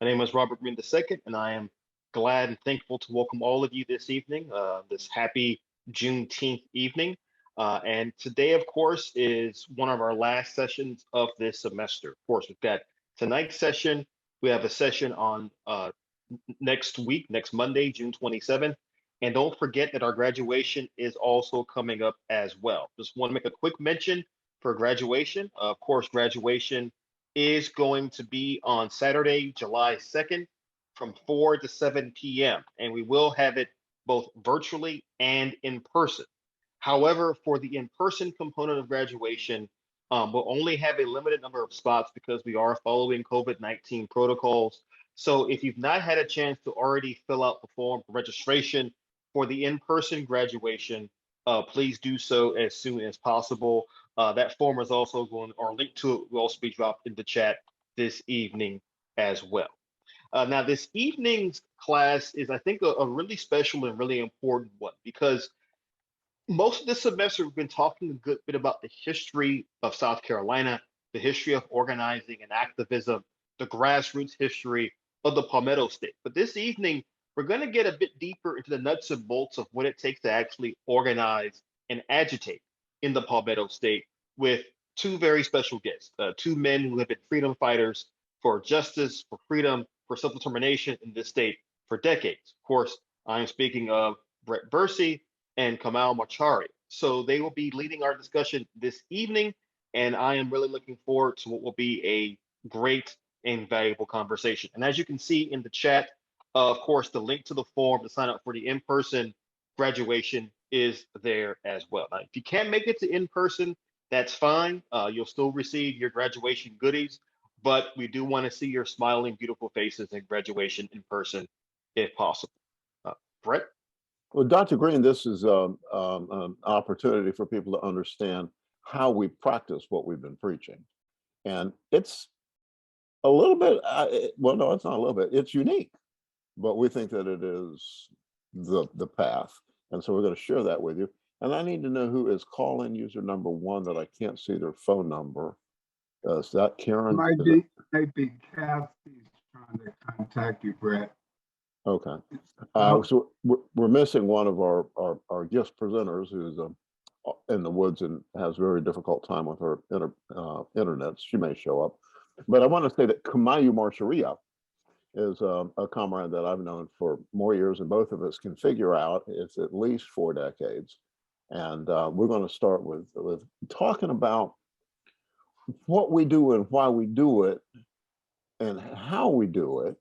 My name is Robert Green II, and I am glad and thankful to welcome all of you this evening, this happy Juneteenth evening. And today, of course, is one of our last sessions of this semester. Of course, we've got tonight's session. We have a session on next week, next Monday, June 27th. And don't forget that our graduation is also coming up as well. Just want to make a quick mention for graduation. Of course, graduation is going to be on Saturday, July 2nd from 4 to 7 p.m. And we will have it both virtually and in person. However, for the in-person component of graduation, we'll only have a limited number of spots because we are following COVID-19 protocols. So if you've not had a chance to already fill out the form for registration for the in-person graduation, please do so as soon as possible. That form is also going, or link to it will also be dropped in the chat this evening as well. Now, this evening's class is, I think, a really special and really important one because most of this semester we've been talking a good bit about the history of South Carolina, the history of organizing and activism, the grassroots history of the Palmetto State. But this evening, we're going to get a bit deeper into the nuts and bolts of what it takes to actually organize and agitate in the Palmetto State with two very special guests, two men who have been freedom fighters for justice, for freedom, for self-determination in this state for decades. Of course, I am speaking of Brett Bursey and Kamau Marcharia. So they will be leading our discussion this evening, and I am really looking forward to what will be a great and valuable conversation. And as you can see in the chat, of course, the link to the form to sign up for the in-person graduation is there as well. Now, if you can't make it to in-person, that's fine. You'll still receive your graduation goodies, but we do want to see your smiling, beautiful faces in graduation in person if possible. Brett? Well, Dr. Green, this is an opportunity for people to understand how we practice what we've been preaching. And it's a little bit, well, no, it's not a little bit, it's unique, but we think that it is the path. And so we're going to share that with you. And I need to know who is calling user number 1 that I can't see their phone number. Is that Karen? Might be Kathy's trying to contact you, Brett. Okay. So we're missing one of our guest presenters who's in the woods and has a very difficult time with her internet. She may show up. But I want to say that Kamau Marcharia is a comrade that I've known for more years, and both of us can figure out it's at least 4 decades. And we're going to start with talking about what we do and why we do it and how we do it,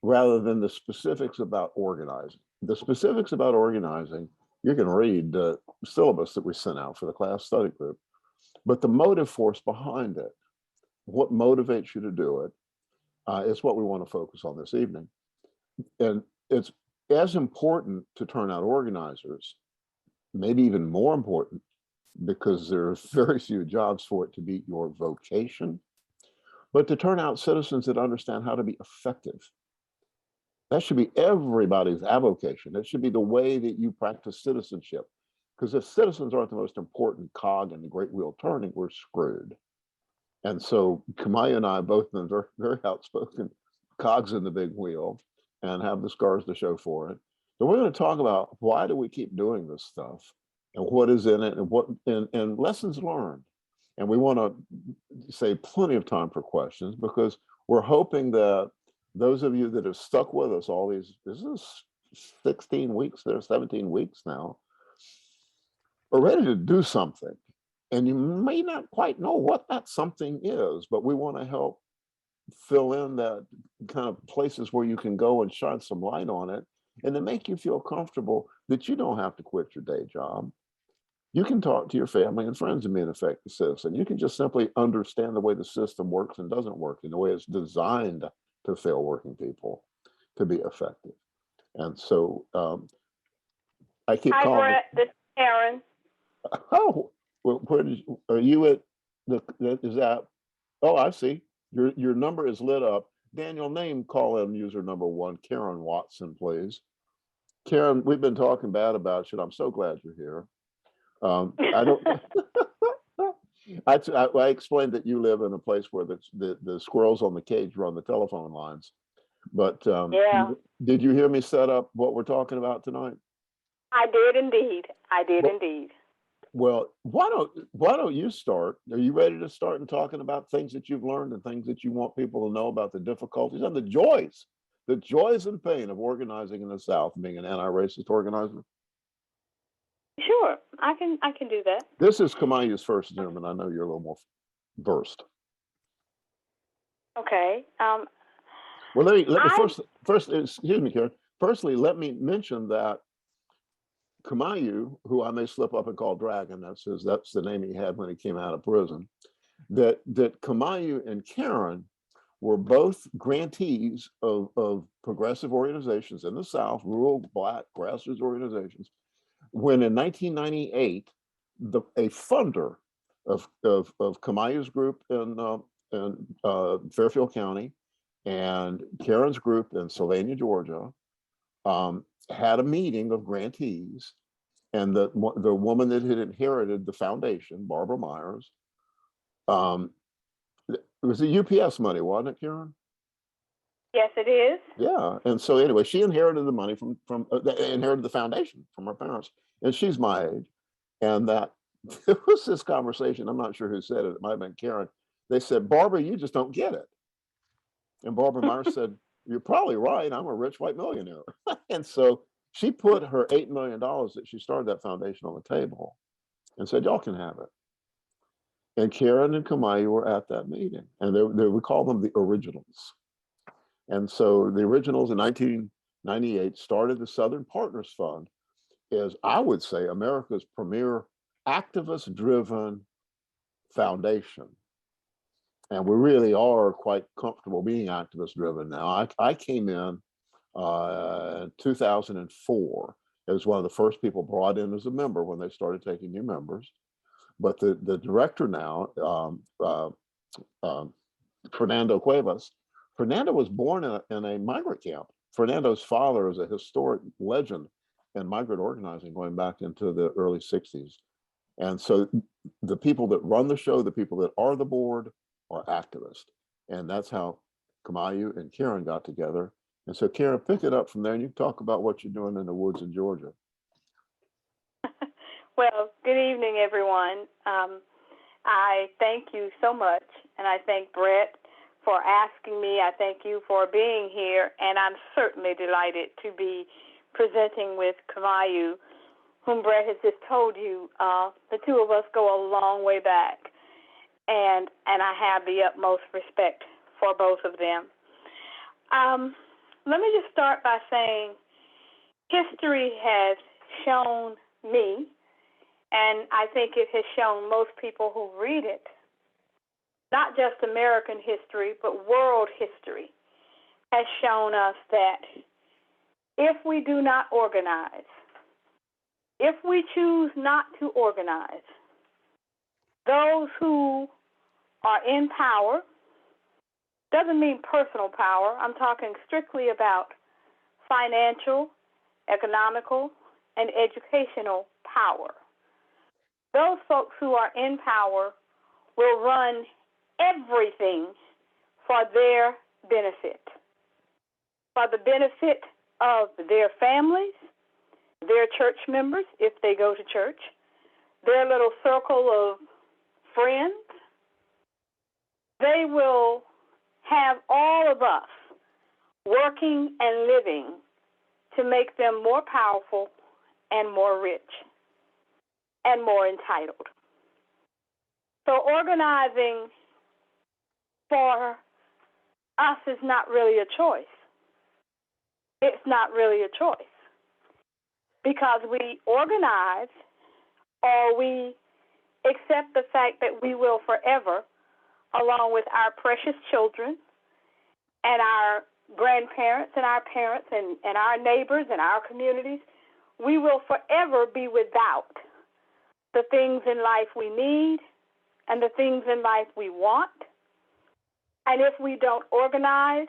rather than the specifics about organizing. The specifics about organizing, you can read the syllabus that we sent out for the class study group, but the motive force behind it, what motivates you to do it, is what we want to focus on this evening. And it's as important to turn out organizers, maybe even more important, because there are very few jobs for it to be your vocation, but to turn out citizens that understand how to be effective. That should be everybody's avocation. It should be the way that you practice citizenship. Because if citizens aren't the most important cog in the great wheel turning, we're screwed. And so Kamau and I both been very, very outspoken cogs in the big wheel and have the scars to show for it. So we're going to talk about why do we keep doing this stuff and what is in it and what and lessons learned. And we want to save plenty of time for questions because we're hoping that those of you that have stuck with us all these, this is 16 weeks, there's 17 weeks now, are ready to do something. And you may not quite know what that something is, but we want to help fill in that kind of places where you can go and shine some light on it and to make you feel comfortable that you don't have to quit your day job. You can talk to your family and friends and be an effective citizen. You can just simply understand the way the system works and doesn't work and the way it's designed to fail working people to be effective. And so I keep calling. Hi, Brett. This is Karen. Oh, well, where did you, are you at? Is that? Oh, I see. Your number is lit up. Daniel, name call-in user number 1, Karen Watson, please. Karen, we've been talking bad about you. I'm so glad you're here. I don't. I explained that you live in a place where the squirrels on the cage run the telephone lines. But Yeah. did you hear me set up what we're talking about tonight? I did indeed. I did Well, indeed. Well, why don't you start? Are you ready to start and talking about things that you've learned and things that you want people to know about, the difficulties and the joys and pain of organizing in the South, being an anti-racist organizer? Sure, I can do that. This is Kamayu's first Zoom, and I know you're a little more versed. Okay. Well, let me first, excuse me, Karen. Firstly, let me mention that Kamayu, who I may slip up and call Dragon, that's the name he had when he came out of prison, that Kamayu and Karen were both grantees of progressive organizations in the South, rural Black grassroots organizations, when in 1998, a funder of Kamayu's group in Fairfield County and Karen's group in Sylvania, Georgia, had a meeting of grantees, and the woman that had inherited the foundation, Barbara Myers, it was the UPS money, wasn't it, Karen? Yes, it is. Yeah, and so anyway, she inherited the money from inherited the foundation from her parents, and she's my age, and that there was this conversation. I'm not sure who said it. It might have been Karen. They said, "Barbara, you just don't get it," and Barbara Myers said, "You're probably right. I'm a rich white millionaire," and so she put her $8 million that she started that foundation on the table, and said, "Y'all can have it." And Karen and Kamayu were at that meeting, and we call them the originals. And so the originals in 1998 started the Southern Partners Fund as, I would say, America's premier activist-driven foundation. And we really are quite comfortable being activist-driven now. I came in 2004 as one of the first people brought in as a member when they started taking new members. But the director now, Fernando Cuevas, Fernando was born in a migrant camp. Fernando's father is a historic legend in migrant organizing going back into the early 60s. And so the people that run the show, the people that are the board, are activists. And that's how Kamayu and Karen got together. And so Karen, pick it up from there and you talk about what you're doing in the woods in Georgia. Well, good evening, everyone. I thank you so much, and I thank Brett for asking me. I thank you for being here, and I'm certainly delighted to be presenting with Kamayu, whom Brett has just told you. The two of us go a long way back, and I have the utmost respect for both of them. Let me just start by saying history has shown me, and I think it has shown most people who read it, not just American history, but world history, has shown us that if we do not organize, if we choose not to organize, those who are in power, doesn't mean personal power, I'm talking strictly about financial, economical, and educational power. Those folks who are in power will run everything for their benefit, for the benefit of their families, their church members, if they go to church, their little circle of friends. They will have all of us working and living to make them more powerful and more rich and more entitled. So organizing for us is not really a choice. It's not really a choice because we organize or we accept the fact that we will forever, along with our precious children and our grandparents and our parents and our neighbors and our communities, we will forever be without the things in life we need and the things in life we want. And if we don't organize,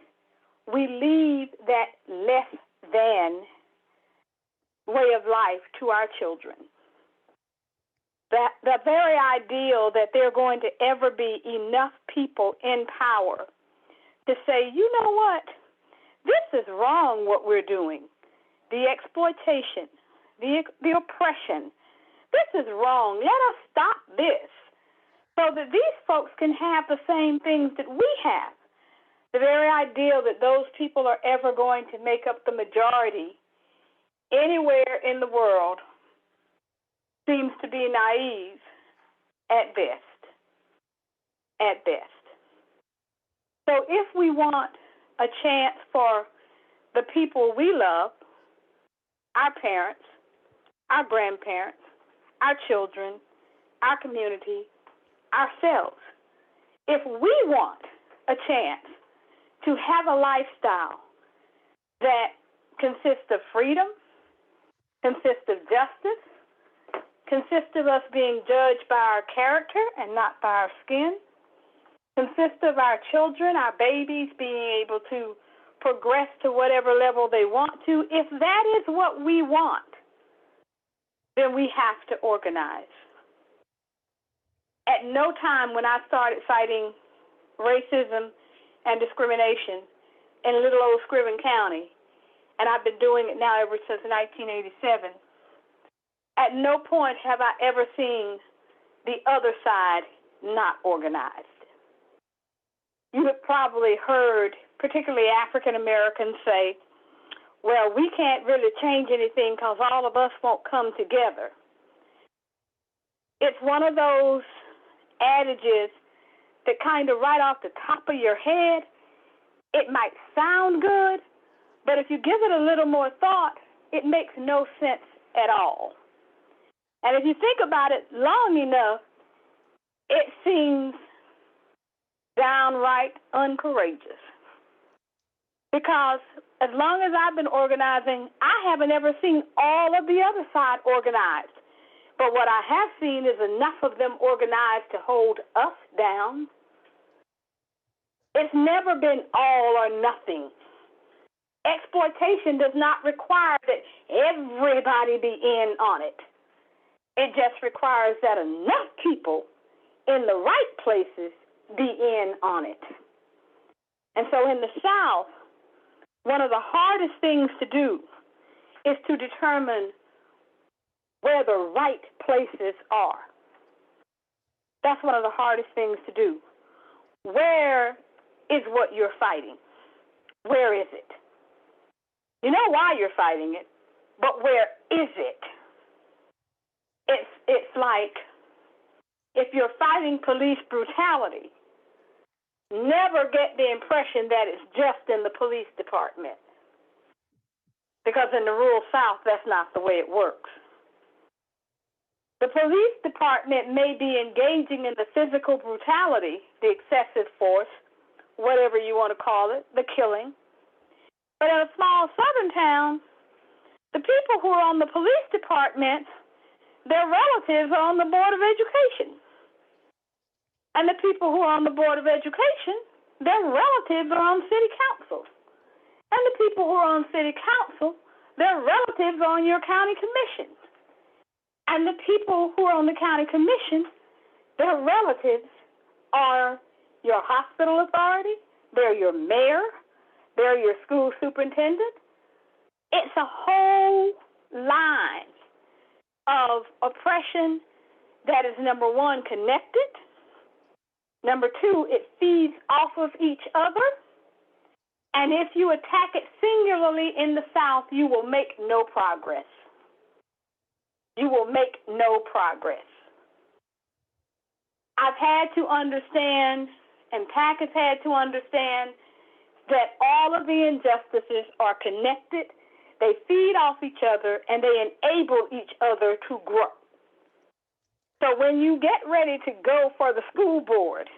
we leave that less than way of life to our children. The very ideal that there are going to ever be enough people in power to say, you know what, this wrong what we're doing. The exploitation, the oppression. This is wrong. Let us stop this so that these folks can have the same things that we have. The very idea that those people are ever going to make up the majority anywhere in the world seems to be naive at best. At best. So if we want a chance for the people we love, our parents, our grandparents, our children, our community, ourselves, if we want a chance to have a lifestyle that consists of freedom, consists of justice, consists of us being judged by our character and not by our skin, consists of our children, our babies being able to progress to whatever level they want to, if that is what we want, then we have to organize. At no time when I started fighting racism and discrimination in little old Scriven County, and I've been doing it now ever since 1987, at no point have I ever seen the other side not organized. You have probably heard, particularly African Americans, say, well, we can't really change anything because all of us won't come together. It's one of those adages that kind of right off the top of your head, it might sound good, but if you give it a little more thought, it makes no sense at all. And if you think about it long enough, it seems downright uncourageous. Because as long as I've been organizing, I haven't ever seen all of the other side organized. But what I have seen is enough of them organized to hold us down. It's never been all or nothing. Exploitation does not require that everybody be in on it. It just requires that enough people in the right places be in on it. And so in the South, one of the hardest things to do is to determine where the right places are. That's one of the hardest things to do. Where is what you're fighting? Where is it? You know why you're fighting it, but where is it? It's like if you're fighting police brutality, never get the impression that it's just in the police department. Because in the rural South, that's not the way it works. The police department may be engaging in the physical brutality, the excessive force, whatever you want to call it, the killing. But in a small southern town, the people who are on the police department, their relatives are on the Board of Education. And the people who are on the Board of Education, their relatives are on city council. And the people who are on city council, their relatives are on your county commission. And the people who are on the county commission, their relatives are your hospital authority, they're your mayor, they're your school superintendent. It's a whole line of oppression that is, number one, connected. Number two, it feeds off of each other. And if you attack it singularly in the South, you will make no progress. You will make no progress. I've had to understand, and PAC has had to understand, that all of the injustices are connected. They feed off each other, and they enable each other to grow. So when you get ready to go for the school board,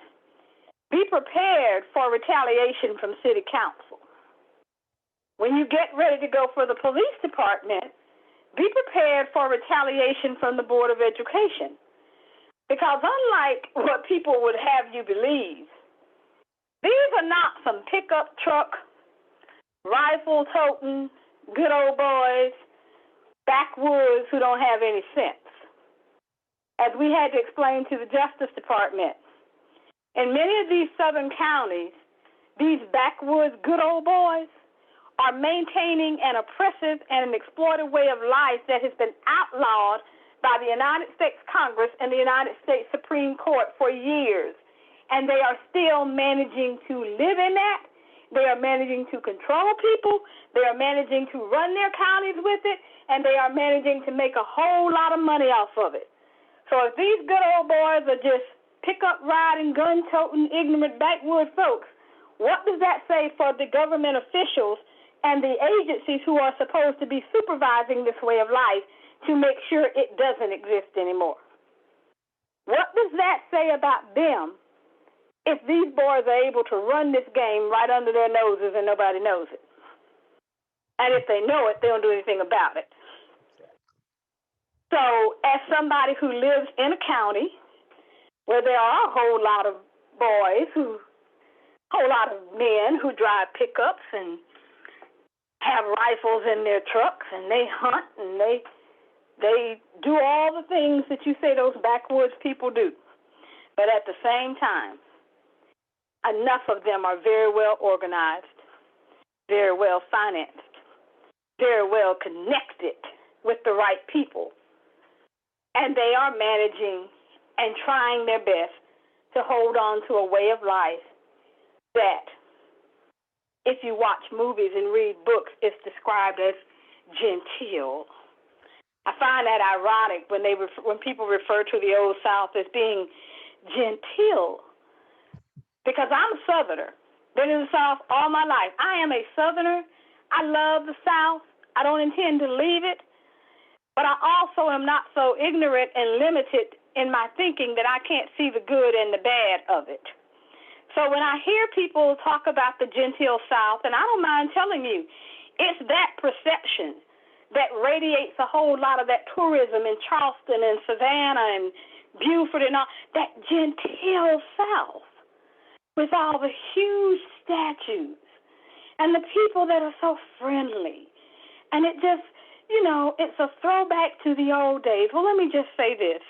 be prepared for retaliation from city council. When you get ready to go for the police department, be prepared for retaliation from the Board of Education. Because unlike what people would have you believe, these are not some pickup truck, rifle-toting, good old boys, backwoods who don't have any sense. As we had to explain to the Justice Department, in many of these southern counties, these backwoods good old boys are maintaining an oppressive and an exploitive way of life that has been outlawed by the United States Congress and the United States Supreme Court for years. And they are still managing to live in that. They are managing to control people. They are managing to run their counties with it. And they are managing to make a whole lot of money off of it. So if these good old boys are just pick-up riding, gun-toting, ignorant backwood folks, what does that say for the government officials and the agencies who are supposed to be supervising this way of life to make sure it doesn't exist anymore? What does that say about them if these boys are able to run this game right under their noses and nobody knows it? And if they know it, they don't do anything about it. So as somebody who lives in a county where there are a whole lot of boys, a whole lot of men who drive pickups and have rifles in their trucks, and they hunt, and they do all the things that you say those backwoods people do. But at the same time, enough of them are very well organized, very well financed, very well connected with the right people. And they are managing and trying their best to hold on to a way of life that, if you watch movies and read books, is described as genteel. I find that ironic when people refer to the Old South as being genteel, because I'm a Southerner. Been in the South all my life. I am a Southerner. I love the South. I don't intend to leave it. But I also am not so ignorant and limited in my thinking that I can't see the good and the bad of it. So when I hear people talk about the genteel South, and I don't mind telling you, it's that perception that radiates a whole lot of that tourism in Charleston and Savannah and Beaufort and all, that genteel South with all the huge statues and the people that are so friendly. And it just, it's a throwback to the old days. Well, let me just say this.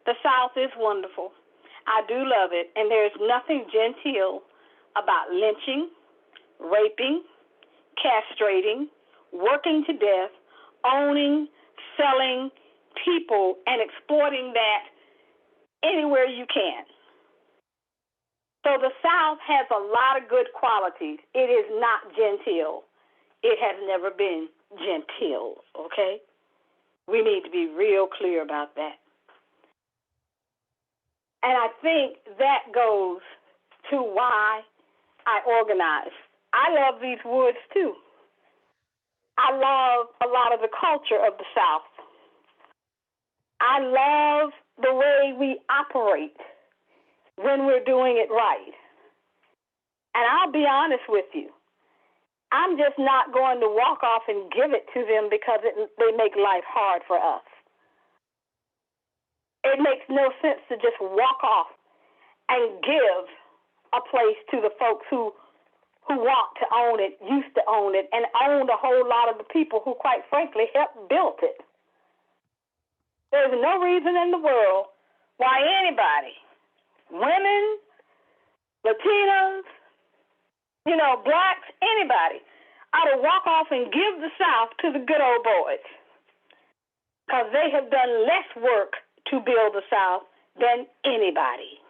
The South is wonderful. I do love it. And there's nothing genteel about lynching, raping, castrating, working to death, owning, selling people, and exploiting that anywhere you can. So the South has a lot of good qualities. It is not genteel. It has never been genteel, okay? We need to be real clear about that. And I think that goes to why I organize. I love these woods, too. I love a lot of the culture of the South. I love the way we operate when we're doing it right. And I'll be honest with you. I'm just not going to walk off and give it to them because they make life hard for us. It makes no sense to just walk off and give a place to the folks who want to own it, used to own it, and owned a whole lot of the people who, quite frankly, helped build it. There's no reason in the world why anybody, women, Latinos, blacks, anybody, ought to walk off and give the South to the good old boys, because they have done less work to build the South than anybody.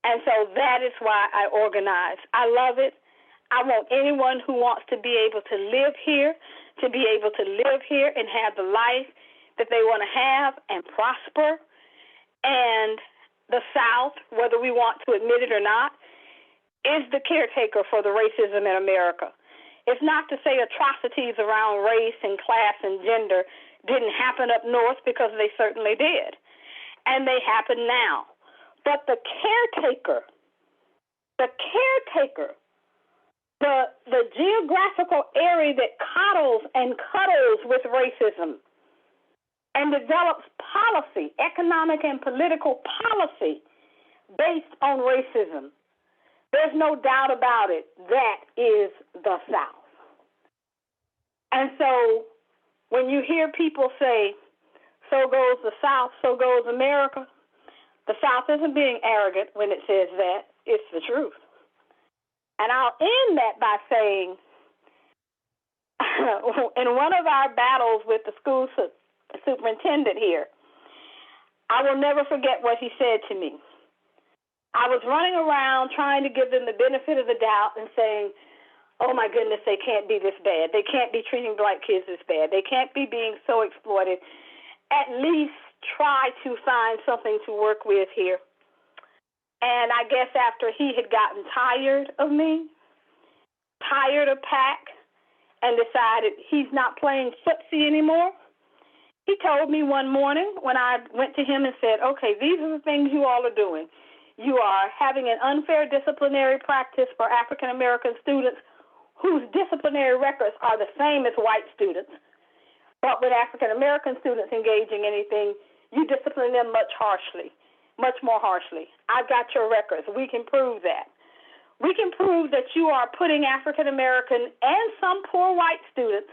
And so that is why I organize. I love it. I want anyone who wants to be able to live here and have the life that they want to have and prosper. And the South, whether we want to admit it or not, is the caretaker for the racism in America. It's not to say atrocities around race and class and gender didn't happen up north, because they certainly did. And they happen now. But the caretaker, the geographical area that coddles and cuddles with racism and develops policy, economic and political policy based on racism, there's no doubt about it, that is the South. And so when you hear people say, so goes the South, so goes America, the South isn't being arrogant when it says that. It's the truth. And I'll end that by saying, in one of our battles with the school superintendent here, I will never forget what he said to me. I was running around trying to give them the benefit of the doubt and saying, oh my goodness, they can't be this bad. They can't be treating black kids this bad. They can't be being so exploited. At least try to find something to work with here. And I guess after he had gotten tired of me, tired of PAC, and decided he's not playing footsie anymore, he told me one morning when I went to him and said, okay, these are the things you all are doing. You are having an unfair disciplinary practice for African-American students whose disciplinary records are the same as white students. But with African-American students engaging in anything, you discipline them much more harshly. I've got your records. We can prove that. We can prove that you are putting African-American and some poor white students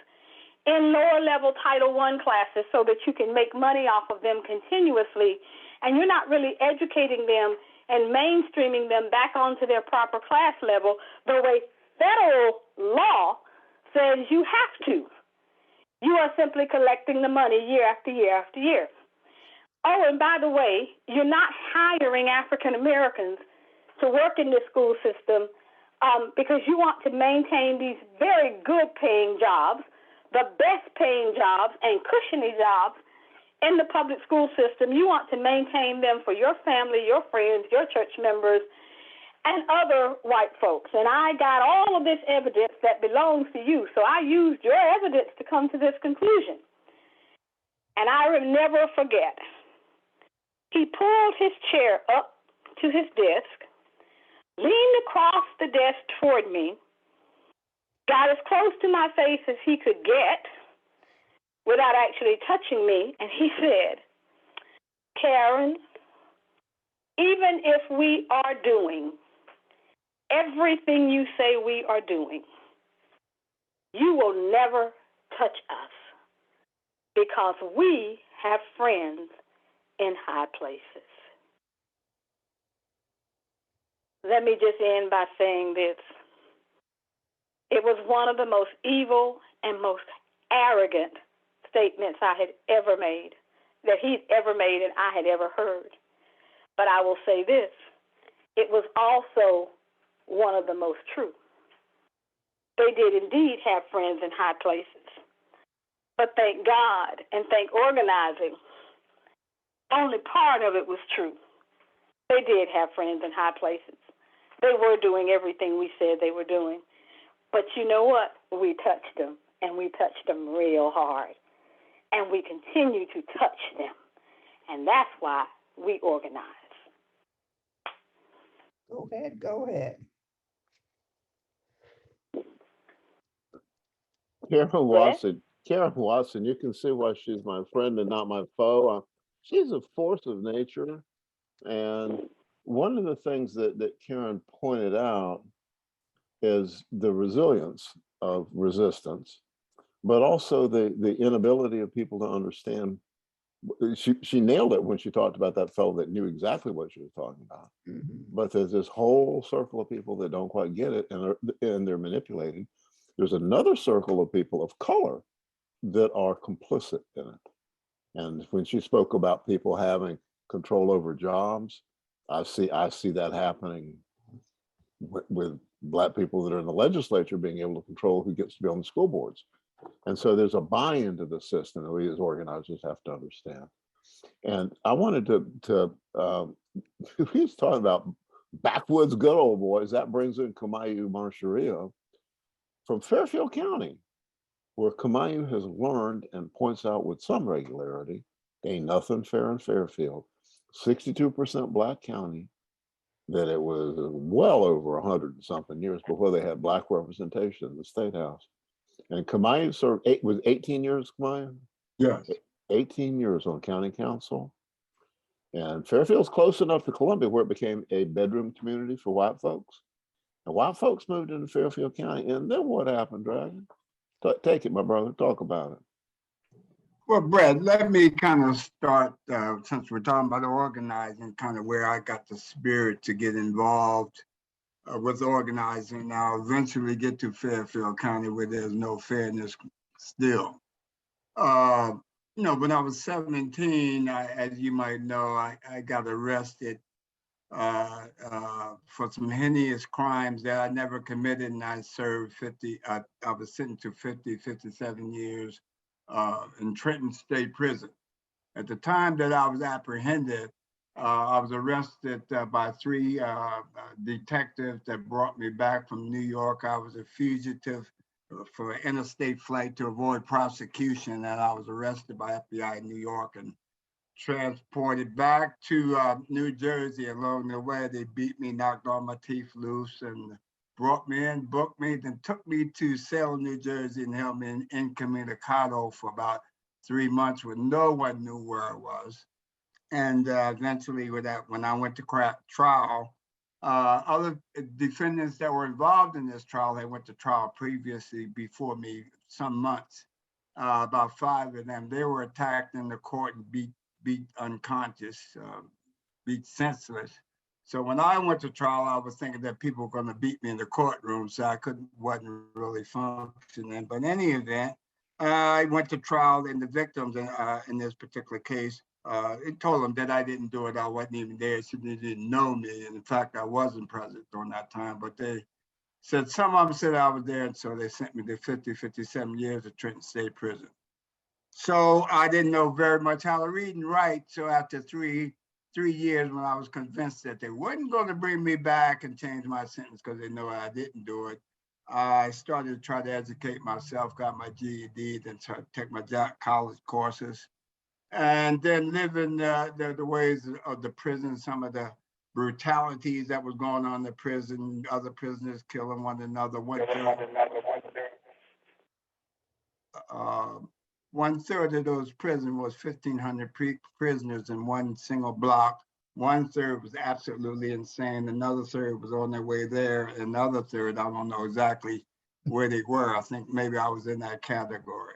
in lower-level Title I classes so that you can make money off of them continuously, and you're not really educating them and mainstreaming them back onto their proper class level the way federal law says you have to. You are simply collecting the money year after year after year. Oh, and by the way, you're not hiring African Americans to work in this school system because you want to maintain these very good paying jobs, the best paying jobs and cushiony jobs in the public school system. You want to maintain them for your family, your friends, your church members, and other white folks. And I got all of this evidence that belongs to you, so I used your evidence to come to this conclusion. And I will never forget, he pulled his chair up to his desk, leaned across the desk toward me, got as close to my face as he could get without actually touching me, and he said, Karen, even if we are doing everything you say we are doing, you will never touch us because we have friends in high places. Let me just end by saying this. It was one of the most evil and most arrogant statements I had ever made, that he'd ever made and I had ever heard. But I will say this, it was also one of the most true. They did indeed have friends in high places. But thank God and thank organizing, only part of it was true. They did have friends in high places. They were doing everything we said they were doing. But you know what? We touched them, and we touched them real hard. And we continue to touch them. And that's why we organize. Go ahead, go ahead. Karen Watson, you can see why she's my friend and not my foe. She's a force of nature. And one of the things that Karen pointed out is the resilience of resistance, but also the inability of people to understand. She nailed it when she talked about that fellow that knew exactly what she was talking about. Mm-hmm. But there's this whole circle of people that don't quite get it, and they're manipulated. There's another circle of people of color that are complicit in it. And when she spoke about people having control over jobs, I see that happening with Black people that are in the legislature being able to control who gets to be on the school boards. And so there's a buy-in to the system that we as organizers have to understand. And I wanted to he was talking about backwoods good old boys. That brings in Kamau Marcharia from Fairfield County, where Kamau has learned and points out with some regularity, ain't nothing fair in Fairfield. 62% Black county, that it was well over 100 and something years before they had Black representation in the State House. And Kamau served, was 18 years, Kamau? Yes. 18 years on county council. And Fairfield's close enough to Columbia where it became a bedroom community for white folks. And white folks moved into Fairfield County. And then what happened, Dragon? Take it, my brother, talk about it. Well, Brad, let me kind of start, since we're talking about organizing, kind of where I got the spirit to get involved with organizing. I'll eventually get to Fairfield County where there's no fairness still. When I was 17, as you might know, I got arrested for some heinous crimes that I never committed, and I served 50. I was sentenced to 57 years in Trenton State Prison. At the time that I was apprehended, I was arrested by three detectives that brought me back from New York. I was a fugitive for an interstate flight to avoid prosecution, and I was arrested by FBI in New York and transported back to New Jersey. Along the way, they beat me, knocked all my teeth loose, and brought me in, booked me, then took me to Salem, New Jersey, and held me in incommunicado for about 3 months when no one knew where I was. And eventually, when I went to trial, other defendants that were involved in this trial, they went to trial previously before me, some months. About 5 of them, they were attacked in the court and beat unconscious, beat senseless. So when I went to trial, I was thinking that people were going to beat me in the courtroom, so I wasn't really functioning. But in any event, I went to trial, and the victims in this particular case, it told them that I didn't do it. I wasn't even there, so they didn't know me. And in fact, I wasn't present during that time, but they said, some of them said I was there, and so they sent me to 57 years of Trenton State Prison. So I didn't know very much how to read and write. So after three years, when I was convinced that they weren't going to bring me back and change my sentence because they know I didn't do it, I started to try to educate myself, got my GED, then started to take my college courses, and then living the ways of the prison, some of the brutalities that was going on in the prison, other prisoners killing one another. One third of those prisons was 1,500 prisoners in one single block. 1/3 was absolutely insane. Another third was on their way there. Another third, I don't know exactly where they were. I think maybe I was in that category.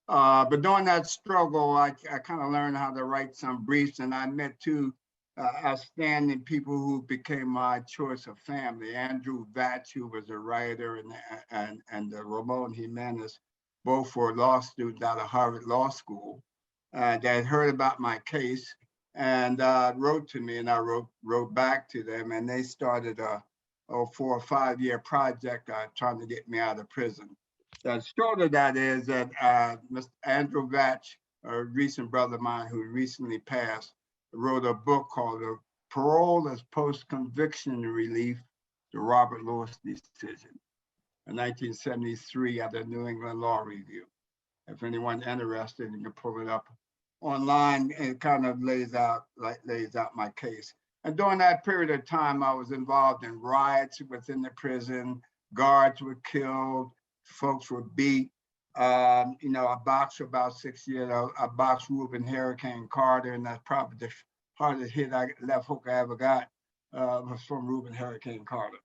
But during that struggle, I kind of learned how to write some briefs, and I met two outstanding people who became my choice of family. Andrew Vatch, who was a writer, and Ramon Jimenez, both were law students out of Harvard Law School, that had heard about my case and wrote to me, and I wrote back to them, and they started a 4 or 5 year project trying to get me out of prison. The short of that is that Mr. Andrew Vatch, a recent brother of mine who recently passed, wrote a book called Parole as Post-Conviction Relief, the Robert Lewis Decision, in 1973 at the New England Law Review. If anyone's interested, you can pull it up online, and it kind of lays out my case. And during that period of time, I was involved in riots within the prison. Guards were killed, folks were beat. I boxed for about 6 years. I boxed Reuben Hurricane Carter, and that's probably the hardest hit left hook I ever got was from Reuben Hurricane Carter.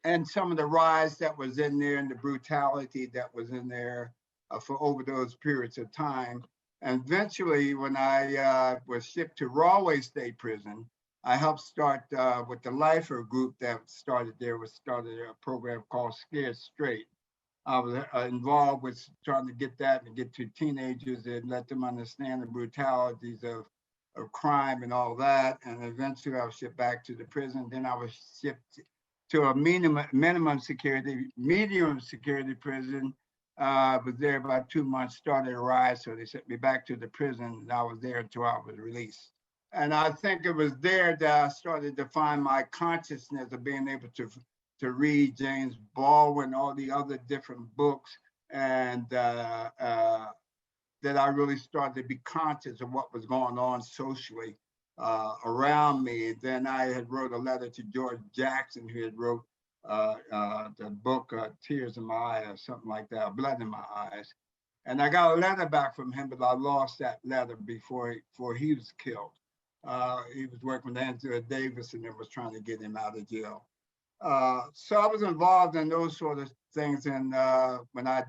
And some of the riots that was in there and the brutality that was in there for over those periods of time. And eventually, when I was shipped to Rahway State Prison, I helped start with the Lifer group that started a program called Scared Straight. I was involved with trying to get that and get to teenagers and let them understand the brutalities of crime and all that. And eventually I was shipped back to the prison. Then I was shipped to a medium security prison. Was there about 2 months, started a riot, so they sent me back to the prison, and I was there until I was released. And I think it was there that I started to find my consciousness of being able to read James Baldwin, all the other different books, and that I really started to be conscious of what was going on socially around me. And then I had wrote a letter to George Jackson, who had wrote the book Tears in My Eyes, or something like that, Blood in My Eyes. And I got a letter back from him, but I lost that letter before he was killed. He was working with Angela Davis and then was trying to get him out of jail. So I was involved in those sort of things. And when I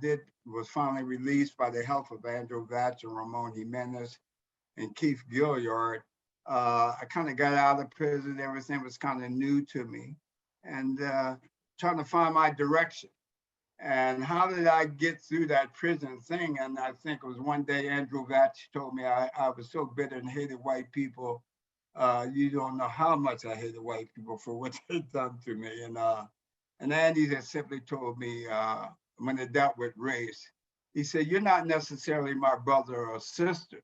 was finally released by the help of Andrew Vatch and Ramon Jimenez and Keith Gilliard, I kind of got out of prison. Everything was kind of new to me, and trying to find my direction. And how did I get through that prison thing? And I think it was one day Andrew Vatch told me I was so bitter and hated white people. You don't know how much I hated white people for what they'd done to me. And Andy just simply told me when it dealt with race, he said, "You're not necessarily my brother or sister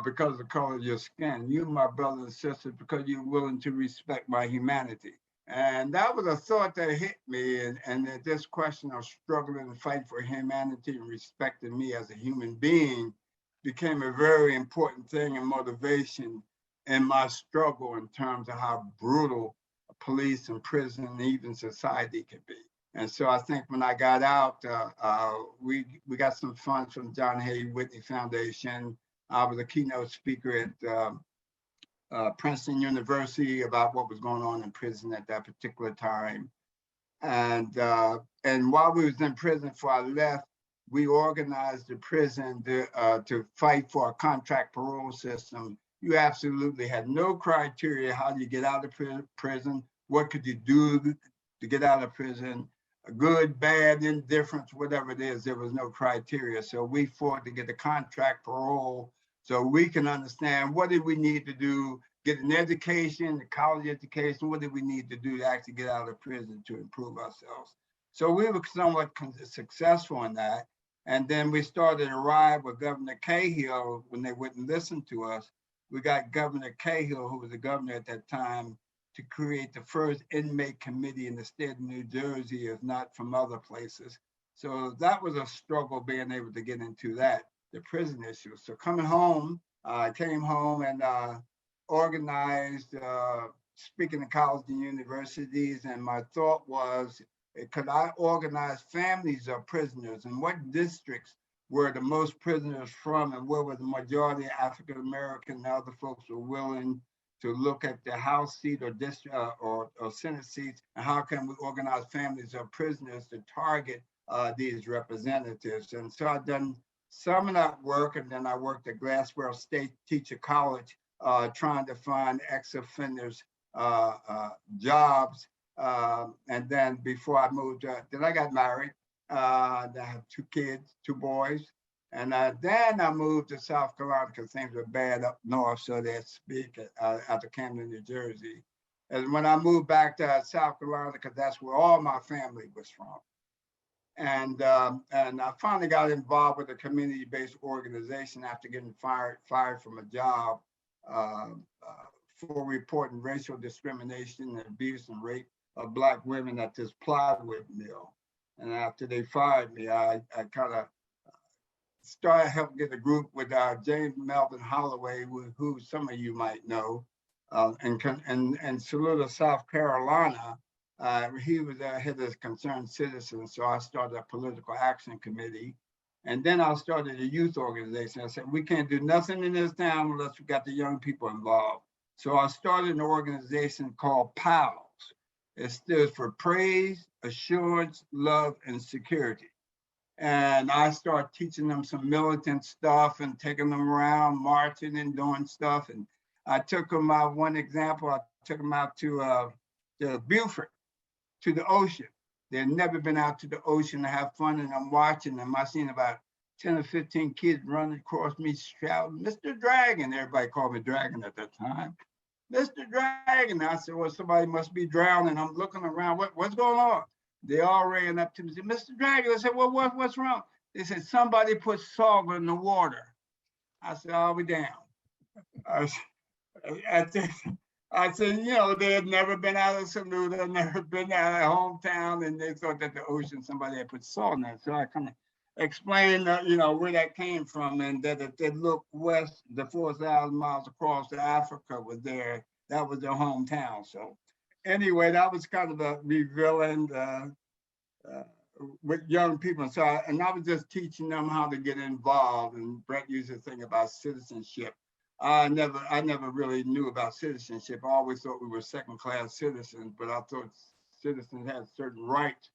because of the color of your skin. You're my brother and sister because you're willing to respect my humanity." And that was a thought that hit me. And that this question of struggling and fighting for humanity and respecting me as a human being became a very important thing and motivation in my struggle in terms of how brutal police and prison and even society can be. And so I think when I got out, we got some funds from John Hay Whitney Foundation. I was a keynote speaker at Princeton University about what was going on in prison at that particular time. And while we was in prison before I left, we organized the prison to fight for a contract parole system. You absolutely had no criteria how do you get out of prison, what could you do to get out of prison, good, bad, indifference, whatever it is, there was no criteria. So we fought to get a contract parole so we can understand what did we need to do, get an education, a college education, what did we need to do to actually get out of prison to improve ourselves. So we were somewhat successful in that. And then we started a ride with Governor Cahill when they wouldn't listen to us. We got Governor Cahill, who was the governor at that time, to create the first inmate committee in the state of New Jersey, if not from other places. So that was a struggle being able to get into that, the prison issue. So coming home, I came home and organized speaking to colleges and universities. And my thought was, could I organize families of prisoners and what districts were the most prisoners from and where were the majority of African-American and other folks were willing to look at the House seat or district or Senate seats, and how can we organize families of prisoners to target these representatives? And so I've done some of that work, and then I worked at Glassboro State Teacher College trying to find ex-offenders jobs. And then before I moved, then I got married. I have 2 kids, 2 boys. And then I moved to South Carolina because things were bad up north, so to speak, out of Camden, New Jersey. And when I moved back to South Carolina, because that's where all my family was from. And I finally got involved with a community-based organization after getting fired from a job for reporting racial discrimination and abuse and rape of Black women at this plywood mill. And after they fired me, I kind of started helping get a group with James Melvin Holloway, who some of you might know, in Saluda, South Carolina. He was head of Concerned Citizens, so I started a political action committee. And then I started a youth organization. I said, we can't do nothing in this town unless we got the young people involved. So I started an organization called PALS. It stood for Praise, Assurance, Love, and Security. And I started teaching them some militant stuff and taking them around marching and doing stuff. And I took them out, one example, I took them out to Beaufort, to the ocean. They'd never been out to the ocean to have fun, and I'm watching them. I seen about 10 or 15 kids running across me shouting, "Mr. Dragon." Everybody called me Dragon at that time. "Mr. Dragon." I said, well, somebody must be drowning. I'm looking around, what's going on? They all ran up to me and said, "Mr. Dragon." I said, well, what's wrong? They said, "Somebody put salt in the water." I said, "I'll be damned." I said, you know, they had never been out of Saluda, never been out of hometown, and they thought that the ocean, somebody had put salt in it. So I kind of explained, you know, where that came from, and that if they looked west, the 4,000 miles across to Africa was there. That was their hometown. So anyway, that was kind of a revealing with young people. So, and I was just teaching them how to get involved. And Brett used to think about citizenship. I never really knew about citizenship. I always thought we were second-class citizens, but I thought citizens had certain rights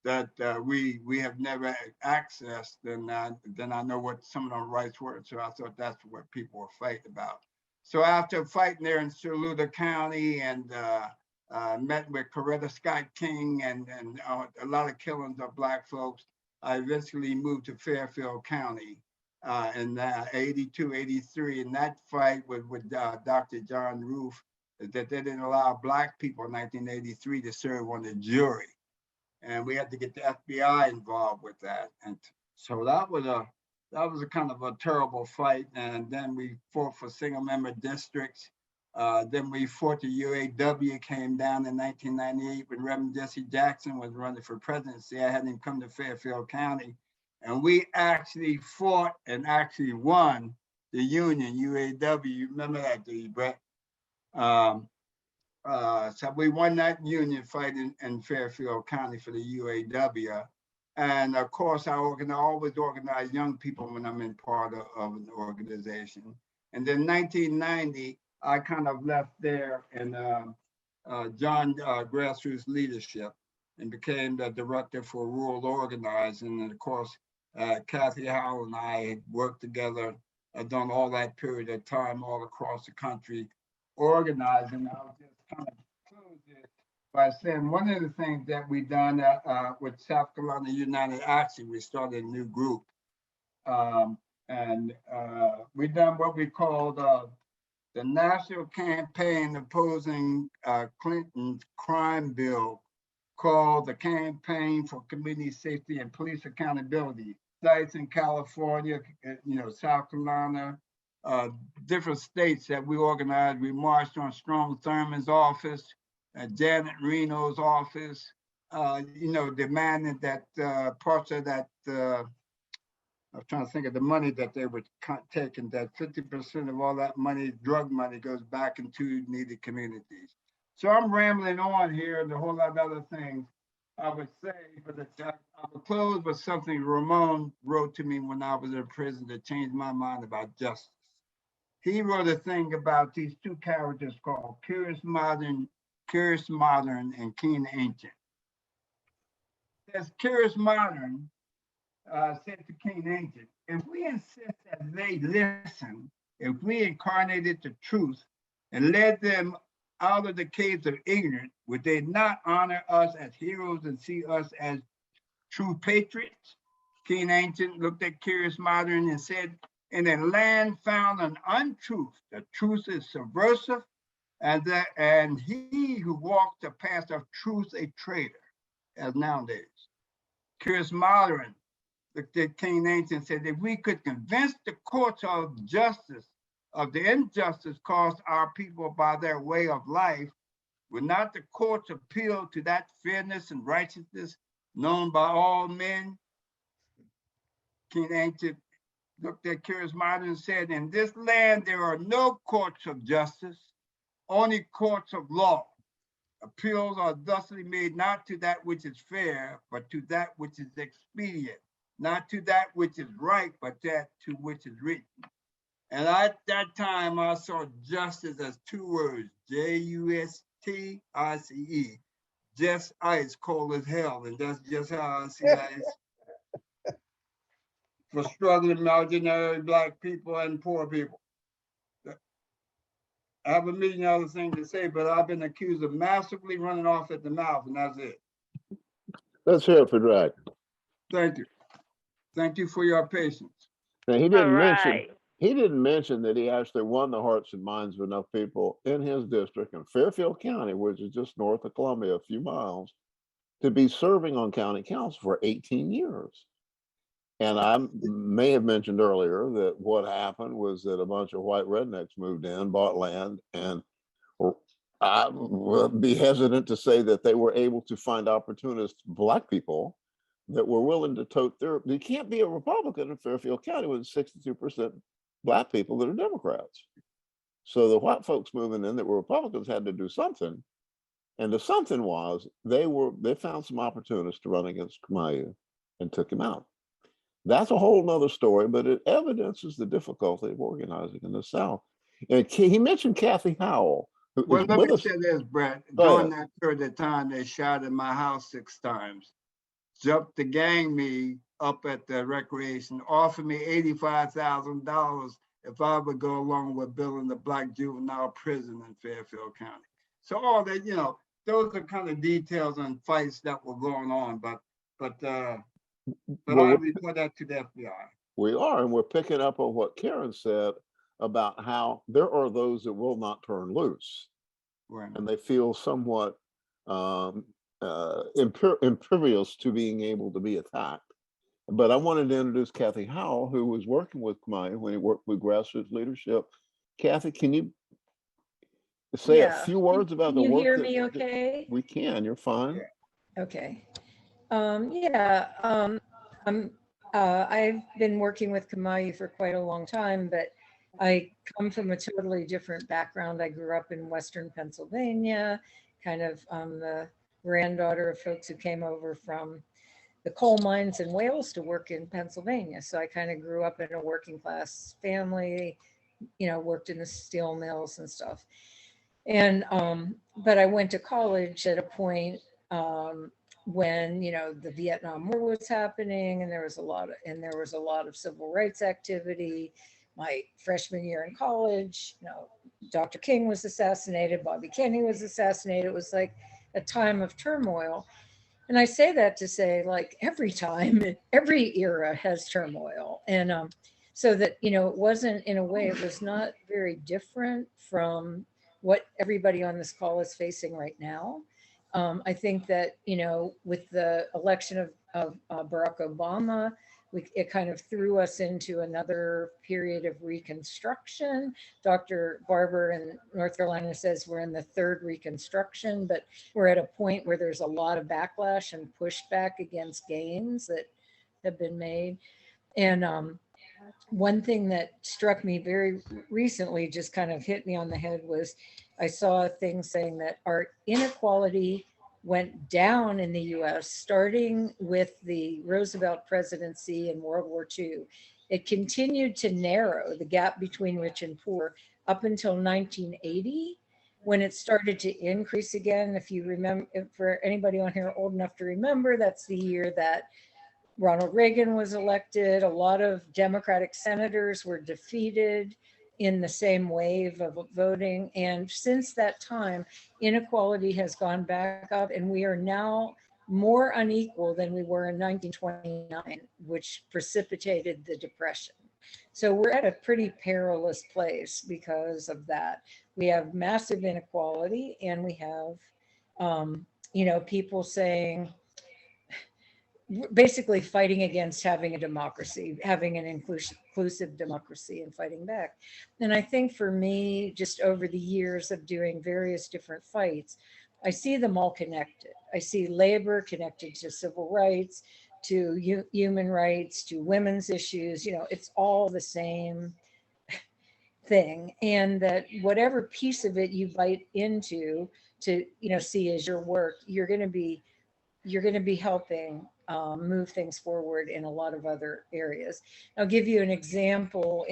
that we have never accessed. And then I know what some of those rights were. So I thought that's what people were fighting about. So after fighting there in Saluda County and met with Coretta Scott King and a lot of killings of Black folks, I eventually moved to Fairfield County in 82, 83. And that fight with Dr. John Roof, that they didn't allow Black people in 1983 to serve on the jury. And we had to get the FBI involved with that. And so that was a kind of a terrible fight. And then we fought for single member districts. Then we fought the UAW, came down in 1998 when Reverend Jesse Jackson was running for presidency. I had him come to Fairfield County. And we actually fought and actually won the union, UAW. You remember that, do you, Brett? So we won that union fight in Fairfield County for the UAW. And of course, I always organize young people when I'm in part of an organization. And then 1990, I kind of left there and joined grassroots leadership and became the director for rural organizing. And of course, Kathy Howell and I had worked together, done all that period of time all across the country organizing. I'll just kind of close this by saying one of the things that we done with South Carolina United Action, we started a new group. And we done what we called the national campaign opposing Clinton's crime bill, called the Campaign for Community Safety and Police Accountability. Sites in California, South Carolina, different states that we organized. We marched on Strom Thurmond's office, Janet Reno's office, demanding that parts of that, I was trying to think of the money that they were taking, that 50% of all that money, drug money, goes back into needed communities. So I'm rambling on here and a whole lot of other things I would say, but I would close with something Ramon wrote to me when I was in prison that changed my mind about justice. He wrote a thing about these two characters called Curious Modern, and Keen Ancient. As Curious Modern said to Keen Ancient, if we insist that they listen, if we incarnated the truth and led them out of the caves of ignorance, would they not honor us as heroes and see us as true patriots? Keen Ancient looked at Curious Modern and said, in a land found an untruth, the truth is subversive, and he who walks the path of truth a traitor, as nowadays. Curious Modern looked at Keen Ancient and said, if we could convince the courts of justice of the injustice caused our people by their way of life, would not the courts appeal to that fairness and righteousness known by all men? Keen Ancient looked at Curious Modern and said, in this land there are no courts of justice, only courts of law. Appeals are thusly made not to that which is fair, but to that which is expedient, not to that which is right, but that to which is written. And at that time, I saw justice as two words, Justice, just ice cold as hell. And that's just how I see ice for struggling marginary Black people and poor people. I have a million other things to say, but I've been accused of massively running off at the mouth, and that's it. Let's hear it for Drag. Thank you. Thank you for your patience. Now, he didn't mention that he actually won the hearts and minds of enough people in his district in Fairfield County, which is just north of Columbia, a few miles, to be serving on county council for 18 years. And I may have mentioned earlier that what happened was that a bunch of white rednecks moved in, bought land, and I would be hesitant to say that they were able to find opportunist Black people that were willing to tote their, you can't be a Republican in Fairfield County with 62% Black people that are Democrats. So the white folks moving in that were Republicans had to do something. And the something was they found some opportunists to run against Kamau and took him out. That's a whole nother story, but it evidences the difficulty of organizing in the South. And he mentioned Kathy Howell. Well, let me say this, Brett. During that period of time, they shot at my house 6 times. Jumped to gang me up at the recreation, offered me $85,000 if I would go along with building the Black juvenile prison in Fairfield County. So all that, those are kind of details on fights that were going on, but I report that to the FBI. We are, and we're picking up on what Karen said about how there are those that will not turn loose, Right. and they feel somewhat impervious to being able to be attacked. But I wanted to introduce Kathy Howell, who was working with Kamau when he worked with grassroots leadership. Kathy, can you say a few words about the work? Can you hear me okay? We can, you're fine. Okay. I've been working with Kamau for quite a long time, but I come from a totally different background. I grew up in Western Pennsylvania, kind of the granddaughter of folks who came over from the coal mines in Wales to work in Pennsylvania. So I kind of grew up in a working class family, worked in the steel mills and stuff. And, but I went to college at a point when, the Vietnam War was happening, and there was a lot of civil rights activity. My freshman year in college, Dr. King was assassinated, Bobby Kennedy was assassinated. It was like a time of turmoil. And I say that to say, like, every time, every era has turmoil. And so that, it wasn't, in a way, it was not very different from what everybody on this call is facing right now. I think that, with the election of Barack Obama, it kind of threw us into another period of reconstruction. Dr. Barber in North Carolina says we're in the third reconstruction, but we're at a point where there's a lot of backlash and pushback against gains that have been made. And one thing that struck me very recently, just kind of hit me on the head, was I saw things saying that our inequality went down in the US starting with the Roosevelt presidency in World War II. It continued to narrow the gap between rich and poor up until 1980, when it started to increase again. If you remember, for anybody on here old enough to remember, that's the year that Ronald Reagan was elected. A lot of Democratic senators were defeated in the same wave of voting. And since that time, inequality has gone back up, and we are now more unequal than we were in 1929, which precipitated the Depression. So we're at a pretty perilous place because of that. We have massive inequality, and we have, people saying, basically fighting against having a democracy, having an inclusive democracy, and fighting back. And I think for me, just over the years of doing various different fights, I see them all connected. I see labor connected to civil rights, to human rights, to women's issues. It's all the same thing. And that whatever piece of it you bite into to, see as your work, you're going to be helping move things forward in a lot of other areas. I'll give you an example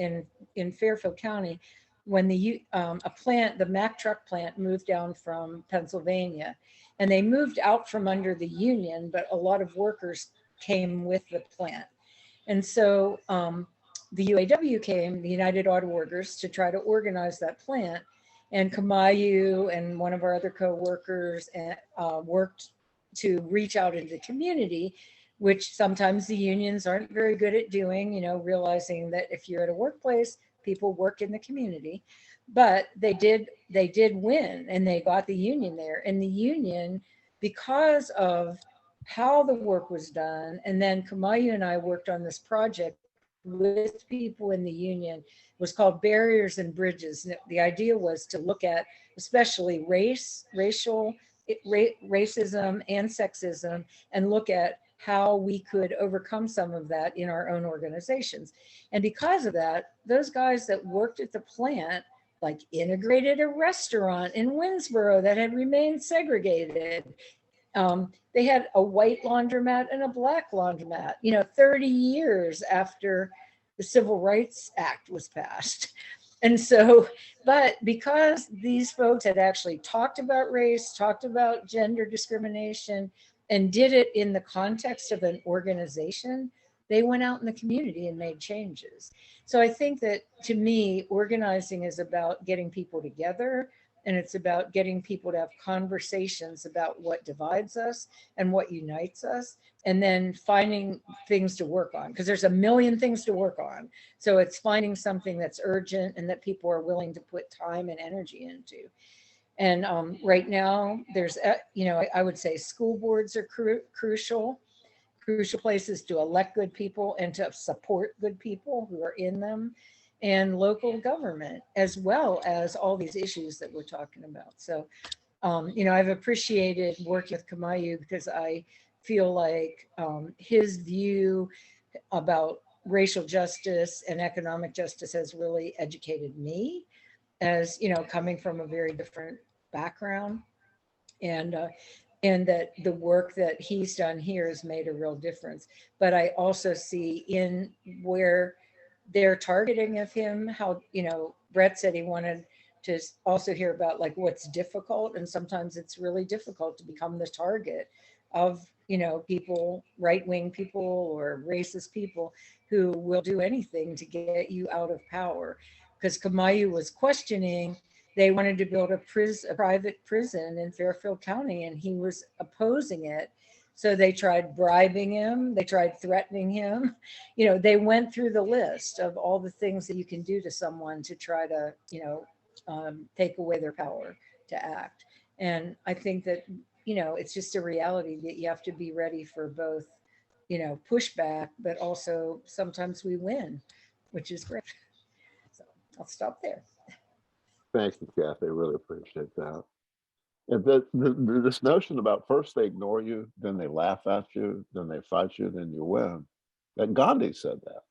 in Fairfield County, when a plant, the Mack truck plant, moved down from Pennsylvania, and they moved out from under the union, but a lot of workers came with the plant. And so the UAW came, the United Auto Workers, to try to organize that plant. And Kamau and one of our other co-workers worked to reach out into the community, which sometimes the unions aren't very good at doing, realizing that if you're at a workplace, people work in the community. But they did win, and they got the union there. And the union, because of how the work was done, and then Kamau and I worked on this project with people in the union, was called Barriers and Bridges. And the idea was to look at especially racism and sexism, and look at how we could overcome some of that in our own organizations. And because of that, those guys that worked at the plant, like, integrated a restaurant in Winsboro that had remained segregated. They had a white laundromat and a black laundromat, 30 years after the Civil Rights Act was passed. And so, but because these folks had actually talked about race, talked about gender discrimination, and did it in the context of an organization, they went out in the community and made changes. So I think that, to me, organizing is about getting people together, and it's about getting people to have conversations about what divides us and what unites us, and then finding things to work on, because there's a million things to work on. So it's finding something that's urgent and that people are willing to put time and energy into. And right now, there's, I would say school boards are crucial places to elect good people and to support good people who are in them, and local government, as well as all these issues that we're talking about. So, I've appreciated working with Kamau, because I feel like his view about racial justice and economic justice has really educated me, as coming from a very different background. And that the work that he's done here has made a real difference. But I also see in where they're targeting of him, how, Brett said he wanted to also hear about like what's difficult. And sometimes it's really difficult to become the target of, people, right-wing people or racist people who will do anything to get you out of power. Because Kamau was questioning, they wanted to build a private prison in Fairfield County, and he was opposing it. So they tried bribing him, they tried threatening him. They went through the list of all the things that you can do to someone to try to, take away their power to act. And I think that, it's just a reality that you have to be ready for both, pushback, but also sometimes we win, which is great. So I'll stop there. Thank you, Kathy. I really appreciate that. And this notion about first they ignore you, then they laugh at you, then they fight you, then you win. That Gandhi said that.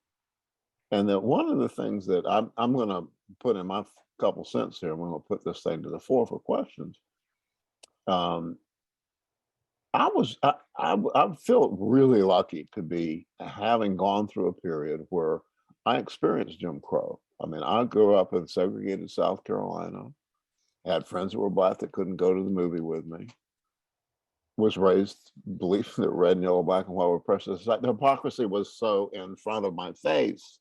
And that one of the things that I'm going to put in my couple cents here, we're going to put this thing to the floor for questions. I feel really lucky to be having gone through a period where I experienced Jim Crow. I mean, I grew up in segregated South Carolina, had friends that were Black that couldn't go to the movie with me, was raised believing that red and yellow, black and white were precious. The hypocrisy was so in front of my face.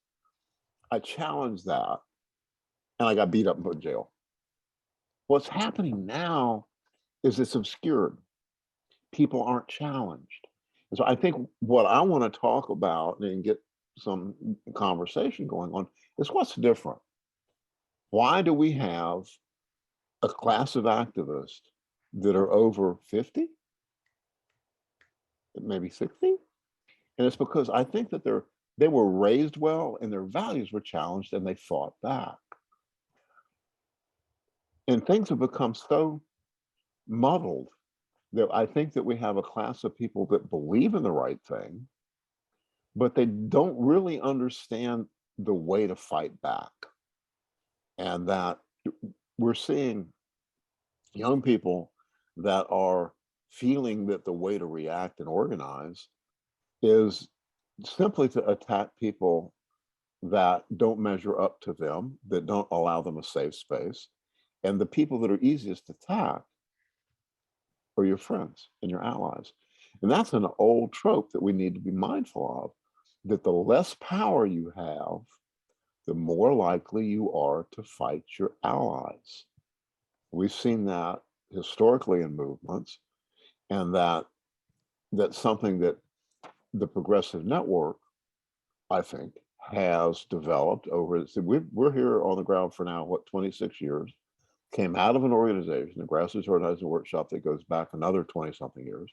I challenged that, and I got beat up and put in jail. What's happening now is it's obscured. People aren't challenged. And so I think what I want to talk about and get some conversation going on is what's different. Why do we have a class of activists that are over 50, maybe 60? And it's because I think that they were raised well and their values were challenged and they fought back. And things have become so muddled that I think that we have a class of people that believe in the right thing, but they don't really understand the way to fight back. And that we're seeing young people that are feeling that the way to react and organize is simply to attack people that don't measure up to them, that don't allow them a safe space. And the people that are easiest to attack are your friends and your allies. And that's an old trope that we need to be mindful of, that the less power you have, the more likely you are to fight your allies. We've seen that historically in movements, and that's something that the Progressive Network, I think, has developed over. So we're here on the ground for now, 26 years. Came out of an organization, a grassroots organizing workshop that goes back another 20 something years,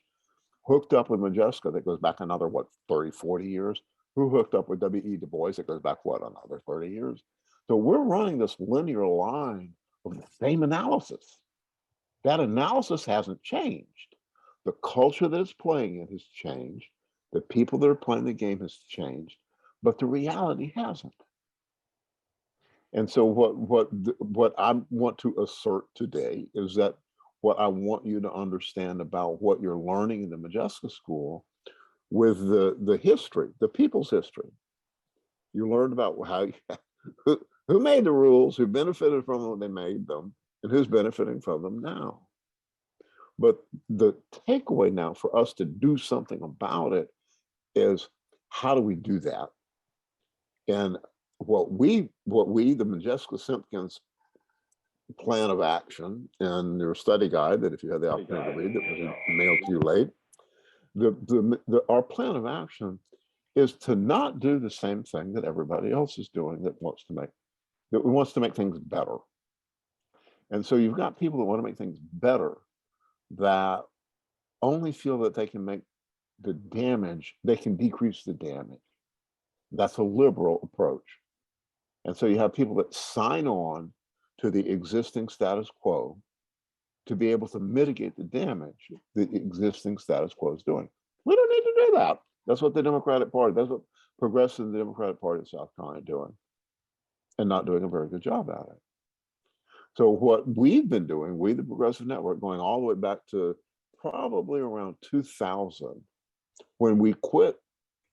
hooked up with Modjeska that goes back another, 30, 40 years, who hooked up with W.E. Du Bois that goes back, another 30 years. So we're running this linear line of the same analysis. That analysis hasn't changed. The culture that it's playing in has changed. The people that are playing the game has changed, but the reality hasn't. And so what I want to assert today is that what I want you to understand about what you're learning in the Modjeska School with the history, the people's history. You learned about who made the rules, who benefited from them when they made them, and who's benefiting from them now. But the takeaway now for us to do something about it is how do we do that? And what we, the Modjeska Simkins plan of action and your study guide that if you had the opportunity to read that was mailed to you late, our plan of action is to not do the same thing that everybody else is doing that wants to make things better. And so you've got people that want to make things better that only feel that they can make the damage, they can decrease the damage. That's a liberal approach. And so you have people that sign on to the existing status quo to be able to mitigate the damage the existing status quo is doing. We don't need to do that. That's what the Democratic Party, that's what progressives in the Democratic Party of South Carolina are doing, and not doing a very good job at it. So what we've been doing, we the Progressive Network, going all the way back to probably around 2000, when we quit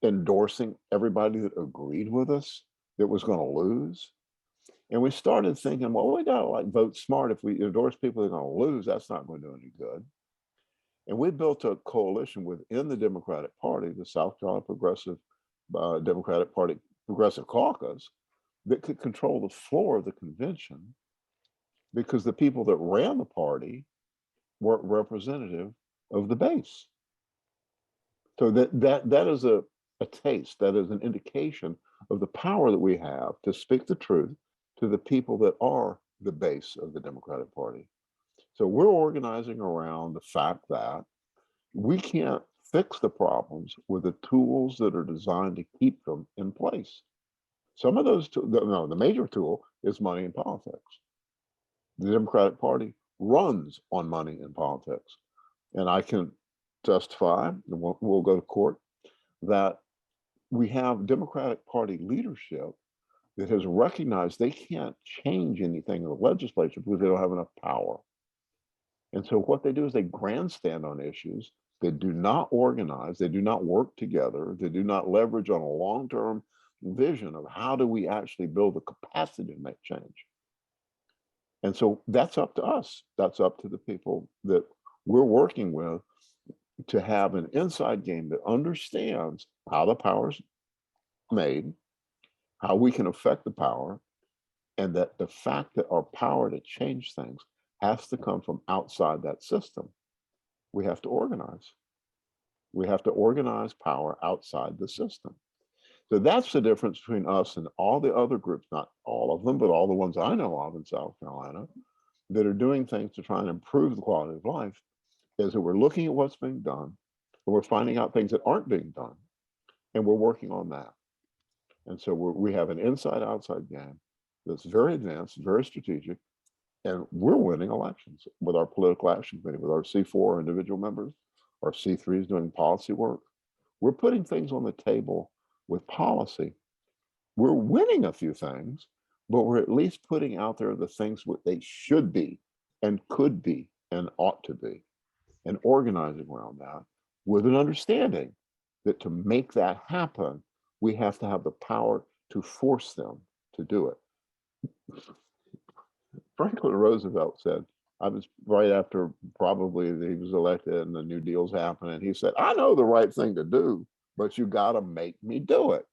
endorsing everybody that agreed with us that was going to lose. And we started thinking, well, we got to like vote smart. If we endorse people that are going to lose, that's not going to do any good. And we built a coalition within the Democratic Party, the South Carolina Progressive Democratic Party Progressive Caucus, that could control the floor of the convention, because the people that ran the party weren't representative of the base. So that is a taste, that is an indication of the power that we have to speak the truth to the people that are the base of the Democratic Party. So we're organizing around the fact that we can't fix the problems with the tools that are designed to keep them in place. Some of those, the major tool is money in politics. The Democratic Party runs on money in politics. And I can testify, and we'll go to court, that we have Democratic Party leadership that has recognized they can't change anything in the legislature because they don't have enough power. And so what they do is they grandstand on issues. They do not organize, they do not work together, they do not leverage on a long-term vision of how do we actually build the capacity to make change. And so that's up to us. That's up to the people that we're working with to have an inside game that understands how the power's made, how we can affect the power, and that the fact that our power to change things has to come from outside that system. We have to organize. We have to organize power outside the system. So that's the difference between us and all the other groups, not all of them, but all the ones I know of in South Carolina that are doing things to try and improve the quality of life, is that we're looking at what's being done and we're finding out things that aren't being done, and we're working on that. And so we have an inside-outside game that's very advanced, very strategic, and we're winning elections with our political action committee, with our C4 individual members, our C3s doing policy work. We're putting things on the table with policy. We're winning a few things, but we're at least putting out there the things what they should be and could be and ought to be, and organizing around that with an understanding that to make that happen, we have to have the power to force them to do it. Franklin Roosevelt said, I was right after probably he was elected and the New Deal's happening. He said, I know the right thing to do, but you got to make me do it.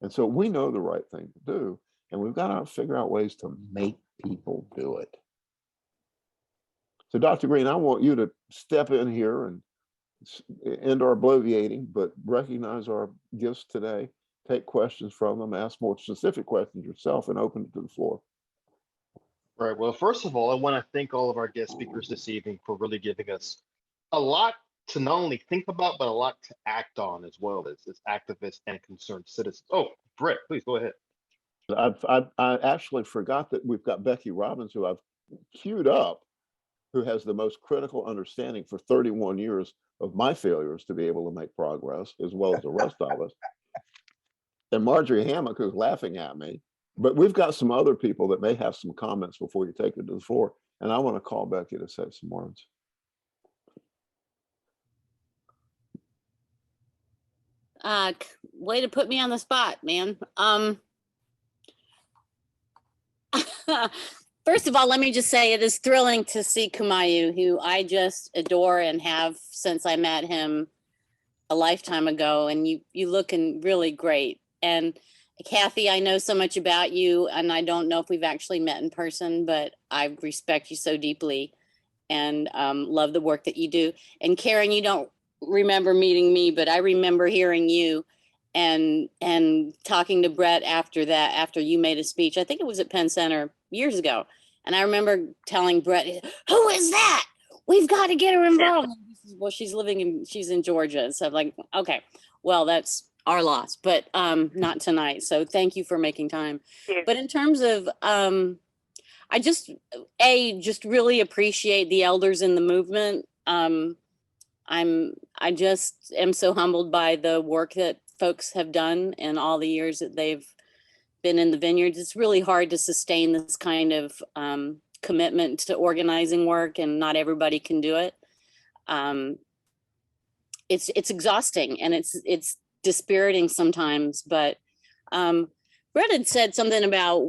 And so we know the right thing to do, and we've got to figure out ways to make people do it. So Dr. Green, I want you to step in here and end our bloviating, but recognize our gifts today, take questions from them, ask more specific questions yourself, and open it to the floor. Right. Well, first of all, I want to thank all of our guest speakers this evening for really giving us a lot to not only think about, but a lot to act on as well as activists and concerned citizens. Oh, Brett, please go ahead. I actually forgot that we've got Becky Robbins, who I've queued up, who has the most critical understanding for 31 years of my failures to be able to make progress, as well as the rest of us. And Marjorie Hammock, who's laughing at me. But we've got some other people that may have some comments before you take it to the floor. And I want to call Becky to say some words. Way to put me on the spot, man. First of all, let me just say it is thrilling to see Kamau, who I just adore and have since I met him a lifetime ago, and you looking really great. And Kathy, I know so much about you, and I don't know if we've actually met in person, but I respect you so deeply and love the work that you do. And Karen, you don't remember meeting me, but I remember hearing you and talking to Brett after that, after you made a speech. I think it was at Penn Center years ago. And I remember telling Brett, who is that? We've got to get her involved. Well, she's in Georgia. So I'm like, okay, well, that's our loss, but not tonight. So thank you for making time. But in terms of, I just really appreciate the elders in the movement. I just am so humbled by the work that folks have done in all the years that they've been in the vineyards. It's really hard to sustain this kind of commitment to organizing work, and not everybody can do it. It's exhausting, and it's dispiriting sometimes. But Brett had said something about,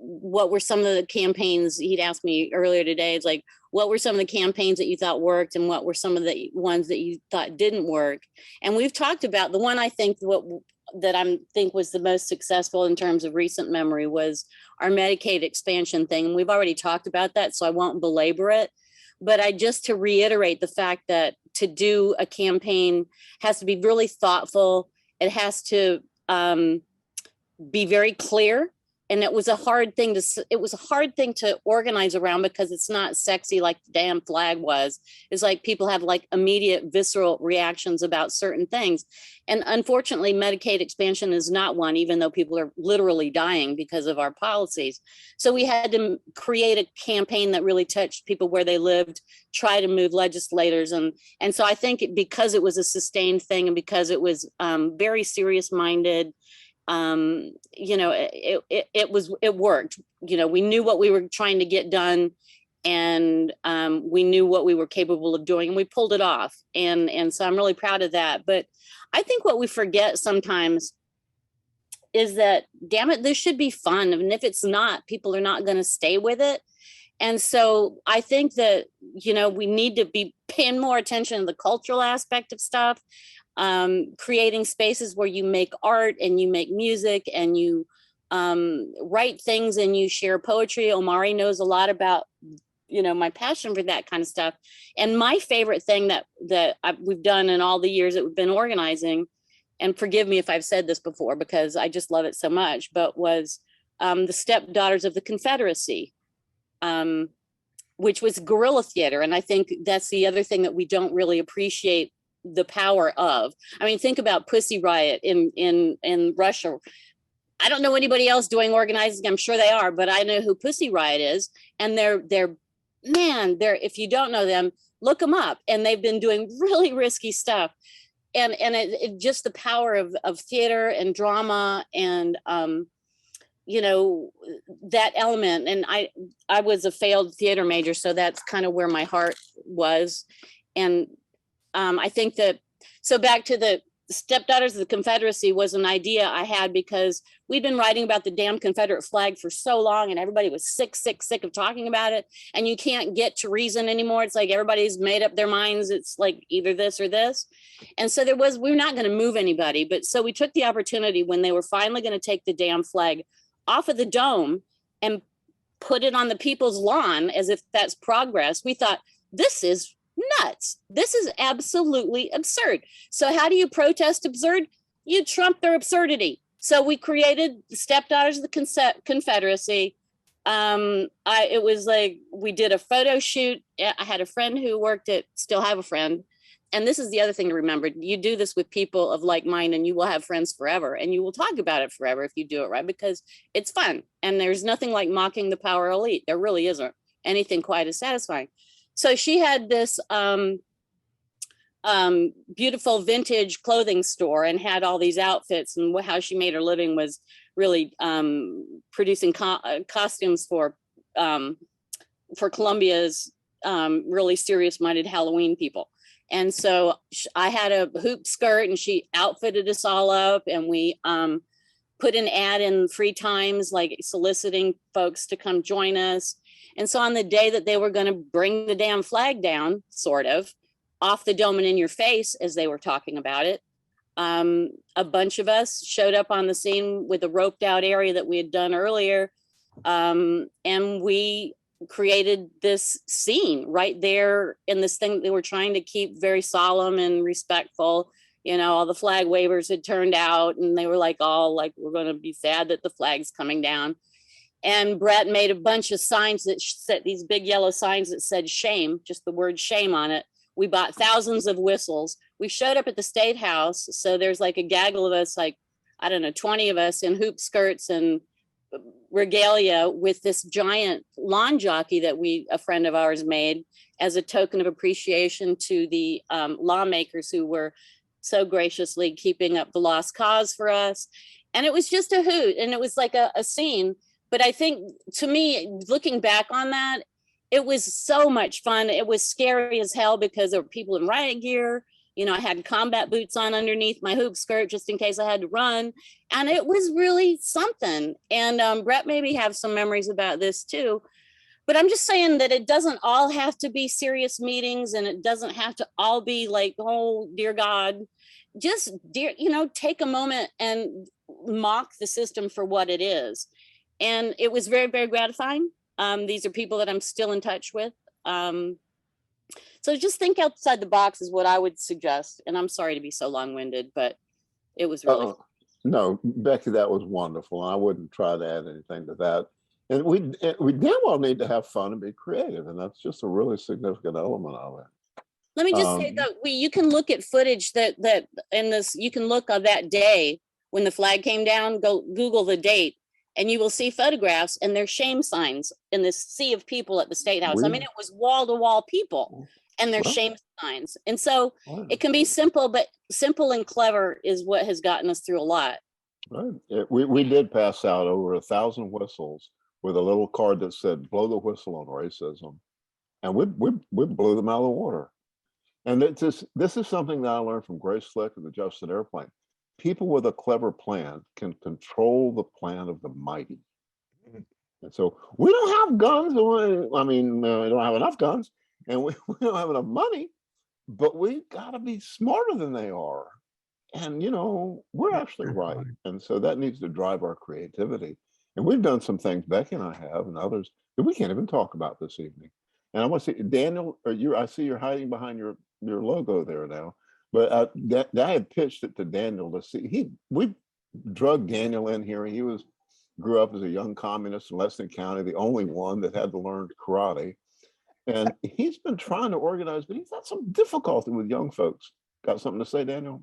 what were some of the campaigns. He'd asked me earlier today. It's like, what were some of the campaigns that you thought worked, and what were some of the ones that you thought didn't work? And we've talked about the one I think was the most successful in terms of recent memory was our Medicaid expansion thing. We've already talked about that, so I won't belabor it. But to reiterate the fact that to do a campaign has to be really thoughtful. It has to be very clear. And it was a hard thing to organize around, because it's not sexy like the damn flag was. It's like people have like immediate visceral reactions about certain things. And unfortunately, Medicaid expansion is not one, even though people are literally dying because of our policies. So we had to create a campaign that really touched people where they lived, try to move legislators. And so I think because it was a sustained thing, and because it was very serious minded, it worked. We knew what we were trying to get done, and we knew what we were capable of doing, and we pulled it off. And so I'm really proud of that. But I think what we forget sometimes is that, damn it, this should be fun. And if it's not, people are not going to stay with it. And so I think that, we need to be paying more attention to the cultural aspect of stuff. Creating spaces where you make art and you make music and you write things and you share poetry. Omari knows a lot about, my passion for that kind of stuff. And my favorite thing that we've done in all the years that we've been organizing, and forgive me if I've said this before because I just love it so much, but was the Stepdaughters of the Confederacy, which was guerrilla theater. And I think that's the other thing that we don't really appreciate the power of. I mean, think about Pussy Riot in Russia. I don't know anybody else doing organizing. I'm sure they are, but I know who Pussy Riot is. And they're if you don't know them, look them up. And they've been doing really risky stuff. And it just the power of theater and drama and, that element. And I was a failed theater major, so that's kind of where my heart was. And I think that, so back to the Stepdaughters of the Confederacy was an idea I had because we'd been writing about the damn Confederate flag for so long, and everybody was sick of talking about it. And you can't get to reason anymore. It's like everybody's made up their minds. It's like either this or this. And so we're not going to move anybody. But so we took the opportunity when they were finally going to take the damn flag off of the dome and put it on the people's lawn as if that's progress. We thought, this is nuts. This is absolutely absurd. So how do you protest absurd? You trump their absurdity. So we created the Stepdaughters of the Confederacy. It was like, we did a photo shoot. I had a friend who still have a friend. And this is the other thing to remember. You do this with people of like mind and you will have friends forever, and you will talk about it forever if you do it right, because it's fun. And there's nothing like mocking the power elite. There really isn't anything quite as satisfying. So she had this beautiful vintage clothing store and had all these outfits, and how she made her living was really producing costumes for Columbia's really serious-minded Halloween people. And so I had a hoop skirt, and she outfitted us all up, and we put an ad in Free Times, like soliciting folks to come join us. And so on the day that they were going to bring the damn flag down, sort of, off the dome and in your face as they were talking about it. A bunch of us showed up on the scene with a roped out area that we had done earlier. And we created this scene right there in this thing that they were trying to keep very solemn and respectful. You know, all the flag wavers had turned out and they were like, all like, we're going to be sad that the flag's coming down. And Brett made a bunch of signs that said, these big yellow signs that said shame, just the word shame on it. We bought thousands of whistles. We showed up at the State House. So there's like a gaggle of us, like, I don't know, 20 of us in hoop skirts and regalia with this giant lawn jockey that a friend of ours made as a token of appreciation to the lawmakers who were so graciously keeping up the lost cause for us. And it was just a hoot and it was like a scene. But I think to me, looking back on that, it was so much fun. It was scary as hell because there were people in riot gear. You know, I had combat boots on underneath my hoop skirt just in case I had to run. And it was really something. And Brett maybe have some memories about this too. But I'm just saying that it doesn't all have to be serious meetings and it doesn't have to all be like, oh, dear God, just, take a moment and mock the system for what it is. And it was very, very gratifying. These are people that I'm still in touch with. So just think outside the box is what I would suggest. And I'm sorry to be so long-winded, but it was really No, Becky, that was wonderful. I wouldn't try to add anything to that. And we damn well need to have fun and be creative. And that's just a really significant element of it. Let me just say that you can look at footage that in this, you can look on that day when the flag came down, go Google the date. And you will see photographs and there's shame signs in this sea of people at the State House. I mean, it was wall to wall people and there's shame signs. And so it can be simple, but simple and clever is what has gotten us through a lot. Right. We did pass out over 1,000 whistles with a little card that said, blow the whistle on racism. And we blew them out of the water. And this is something that I learned from Grace Slick and the Justin Airplane. People with a clever plan can control the plan of the mighty. And so we don't have guns. I mean, we don't have enough guns and we don't have enough money, but we got to be smarter than they are. And, we're actually right. And so that needs to drive our creativity. And we've done some things, Becky and I have, and others that we can't even talk about this evening. And I want to say, Daniel, I see you're hiding behind your logo there now. But I had pitched it to Daniel to see. We drugged Daniel in here. He grew up as a young communist in Lexington County, the only one that had to learn karate. And he's been trying to organize, but he's had some difficulty with young folks. Got something to say, Daniel?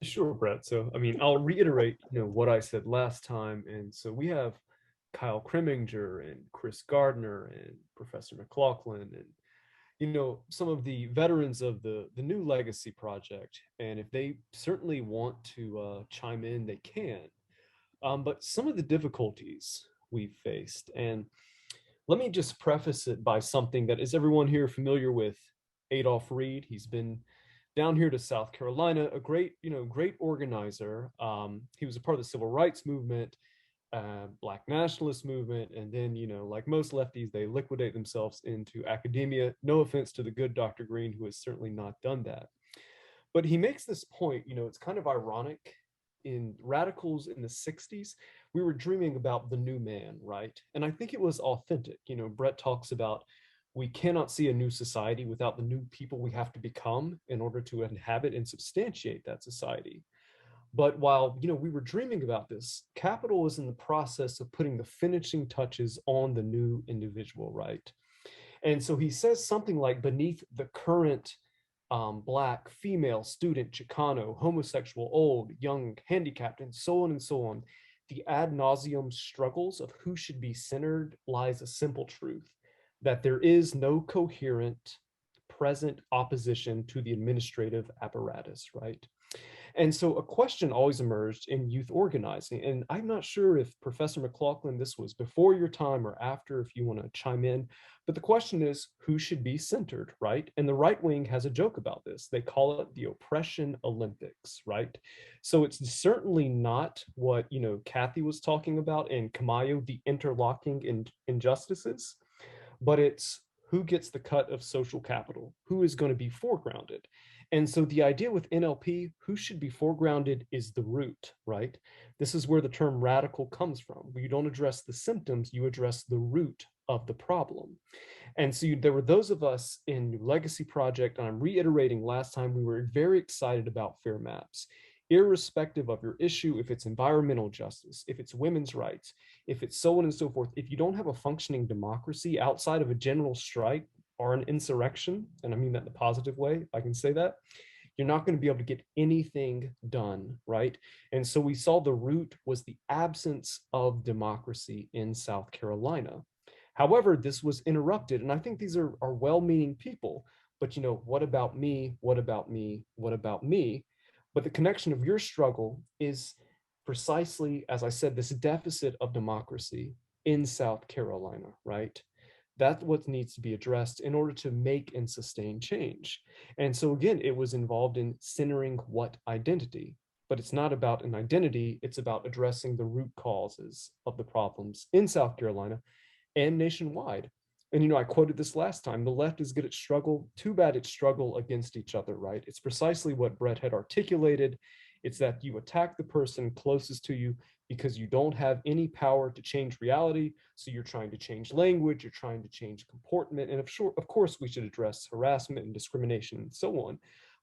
Sure, Brett. So, I mean, I'll reiterate, what I said last time. And so we have Kyle Kreminger and Chris Gardner and Professor McLaughlin and some of the veterans of the New Legacy Project, and if they certainly want to chime in, they can. But some of the difficulties we've faced, and let me just preface it by something that is everyone here familiar with Adolph Reed. He's been down here to South Carolina, a great organizer. He was a part of the Civil Rights Movement, Black nationalist movement, and then like most lefties, they liquidate themselves into academia. No offense to the good Dr. Green, who has certainly not done that, but he makes this point. It's kind of ironic. In radicals in the 60s, we were dreaming about the new man, right? And I think it was authentic. Brett talks about we cannot see a new society without the new people we have to become in order to inhabit and substantiate that society. But while, we were dreaming about this, capital was in the process of putting the finishing touches on the new individual, right? And so he says something like, beneath the current Black, female, student, Chicano, homosexual, old, young, handicapped, and so on, the ad nauseum struggles of who should be centered lies a simple truth, that there is no coherent present opposition to the administrative apparatus, right? And so a question always emerged in youth organizing, and I'm not sure if Professor McLaughlin, this was before your time or after, if you want to chime in, but the question is, who should be centered, right? And the right wing has a joke about this. They call it the oppression Olympics, right? So it's certainly not what, Kathy was talking about in Kamau, the interlocking injustices, but it's who gets the cut of social capital, who is going to be foregrounded. And so the idea with NLP, who should be foregrounded is the root, right? This is where the term radical comes from. You don't address the symptoms, you address the root of the problem. And so there were those of us in New Legacy Project, and I'm reiterating last time, we were very excited about fair maps. Irrespective of your issue, if it's environmental justice, if it's women's rights, if it's so on and so forth, if you don't have a functioning democracy outside of a general strike or an insurrection, and I mean that in a positive way, if I can say that, you're not going to be able to get anything done, right? And so we saw the root was the absence of democracy in South Carolina. However, this was interrupted, and I think these are well-meaning people, but you know, what about me? What about me? What about me? But the connection of your struggle is precisely, as I said, this deficit of democracy in South Carolina, right? That's what needs to be addressed in order to make and sustain change. And so again, it was involved in centering what identity, but it's not about an identity, it's about addressing the root causes of the problems in South Carolina and nationwide. And you know, I quoted this last time, the left is good at struggle, too bad it's struggle against each other, right? It's precisely what Brett had articulated. It's that you attack the person closest to you because you don't have any power to change reality. So you're trying to change language, you're trying to change comportment. And of course, we should address harassment and discrimination and so on.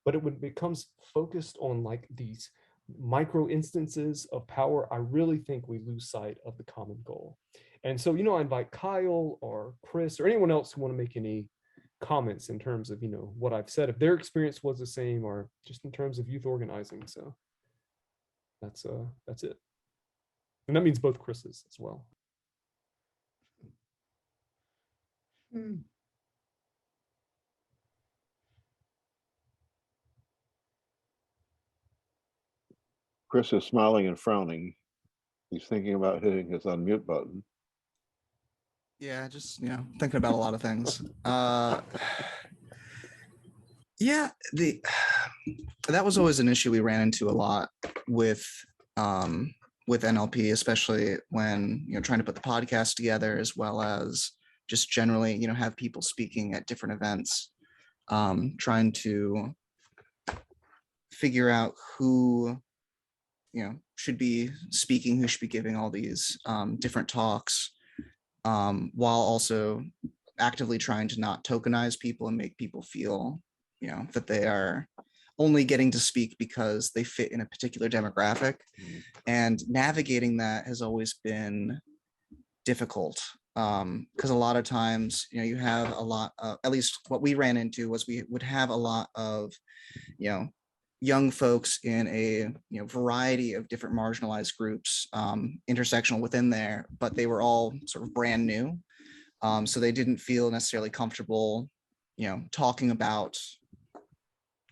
But when it becomes focused on like these micro instances of power, I really think we lose sight of the common goal. And so, you know, I invite Kyle or Chris or anyone else who want to make any comments in terms of, you know, what I've said, if their experience was the same or just in terms of youth organizing. So that's it. And that means both Chris's as well. Chris is smiling and frowning. He's thinking about hitting his unmute button. Yeah, just, you know, thinking about a lot of things. Yeah, that was always an issue we ran into a lot with NLP, especially when, you know, trying to put the podcast together, as well as just generally, you know, have people speaking at different events, trying to figure out who, you know, should be speaking, who should be giving all these different talks, while also actively trying to not tokenize people and make people feel, you know, that they are only getting to speak because they fit in a particular demographic. And navigating that has always been difficult, because a lot of times, you know, you have a lot of, at least what we ran into was we would have a lot of, you know, young folks in a, you know, variety of different marginalized groups, intersectional within there, but they were all sort of brand new. So they didn't feel necessarily comfortable, you know, talking about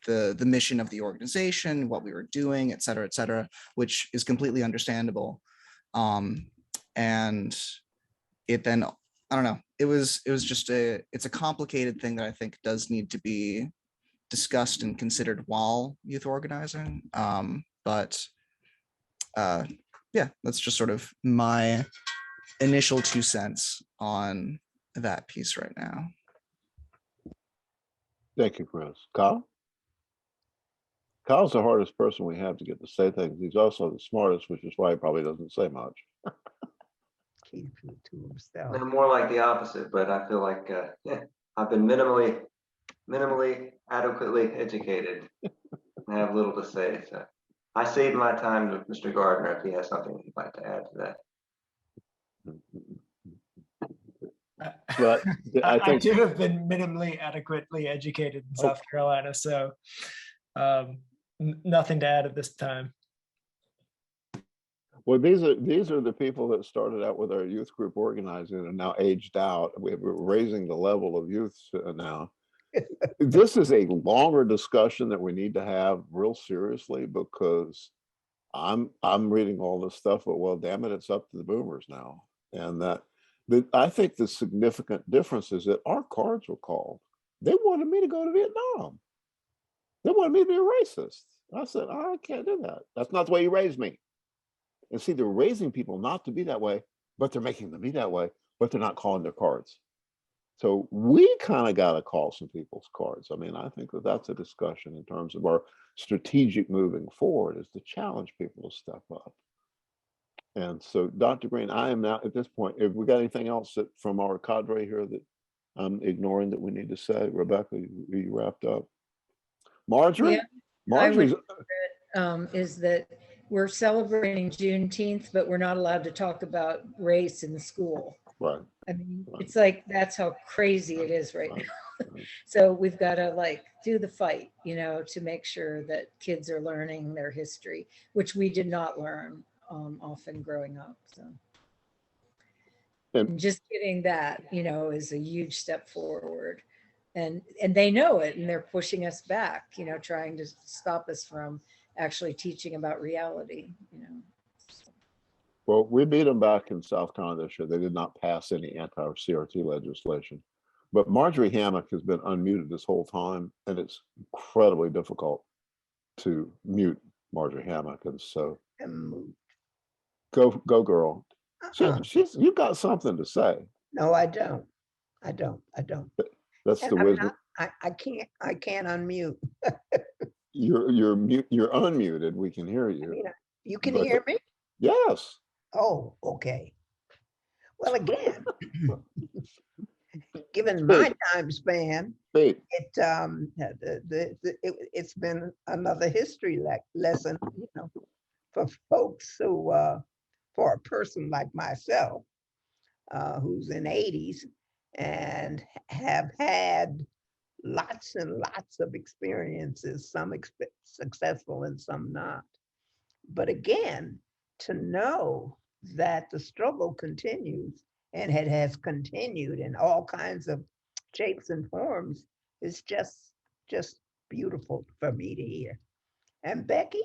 the mission of the organization, what we were doing, et cetera, which is completely understandable. And it then, I don't know, it was just it's a complicated thing that I think does need to be discussed and considered while youth organizing. But yeah, that's just sort of my initial 2 cents on that piece right now. Thank you, Chris. Kyle? Kyle's the hardest person we have to get to say things. He's also the smartest, which is why he probably doesn't say much. Keep it to himself. I'm more like the opposite, but I feel like I've been minimally adequately educated. I have little to say. So I saved my time with Mr. Gardner if he has something he'd like to add to that. But I too have been minimally adequately educated in South Carolina, so nothing to add at this time. Well, these are the people that started out with our youth group organizing and now aged out. We're raising the level of youth now. This is a longer discussion that we need to have real seriously, because I'm reading all this stuff, but well, damn it, it's up to the boomers now. And I think the significant difference is that our cards were called. They wanted me to go to Vietnam. They wanted me to be a racist. I said, I can't do that. That's not the way you raised me. And see, they're raising people not to be that way, but they're making them be that way, but they're not calling their cards. So we kind of got to call some people's cards. I mean, I think that that's a discussion in terms of our strategic moving forward, is to challenge people to step up. And so, Dr. Green, I am now at this point. Have we got anything else that from our cadre here that I'm ignoring that we need to say? Rebecca, you wrapped up? Marjorie? Yeah, Marjorie's is that we're celebrating Juneteenth, but we're not allowed to talk about race in school. right. I mean, Right. it's like, that's how crazy it is right Right. now. Right. So we've got to like do the fight, you know, to make sure that kids are learning their history, which we did not learn often growing up. So and just getting that, you know, is a huge step forward. And they know it, and they're pushing us back, you know, trying to stop us from actually teaching about reality, you know. Well, we beat them back in South Carolina this year. They did not pass any anti-CRT legislation. But Marjorie Hammock has been unmuted this whole time, and it's incredibly difficult to mute Marjorie Hammock. And so go girl. You've got something to say. No, I don't. I don't. That's And the I'm wisdom. not, I can't unmute. You're mute. You're unmuted. We can hear I you. mean, you can But hear me? yes. Oh, okay. Well, again, given my time span, it's been another history lesson, you know, for folks who, for a person like myself, who's in 80s and have had lots and lots of experiences, some successful and some not. But again, to know that the struggle continues and it has continued in all kinds of shapes and forms is just beautiful for me to hear. And Becky,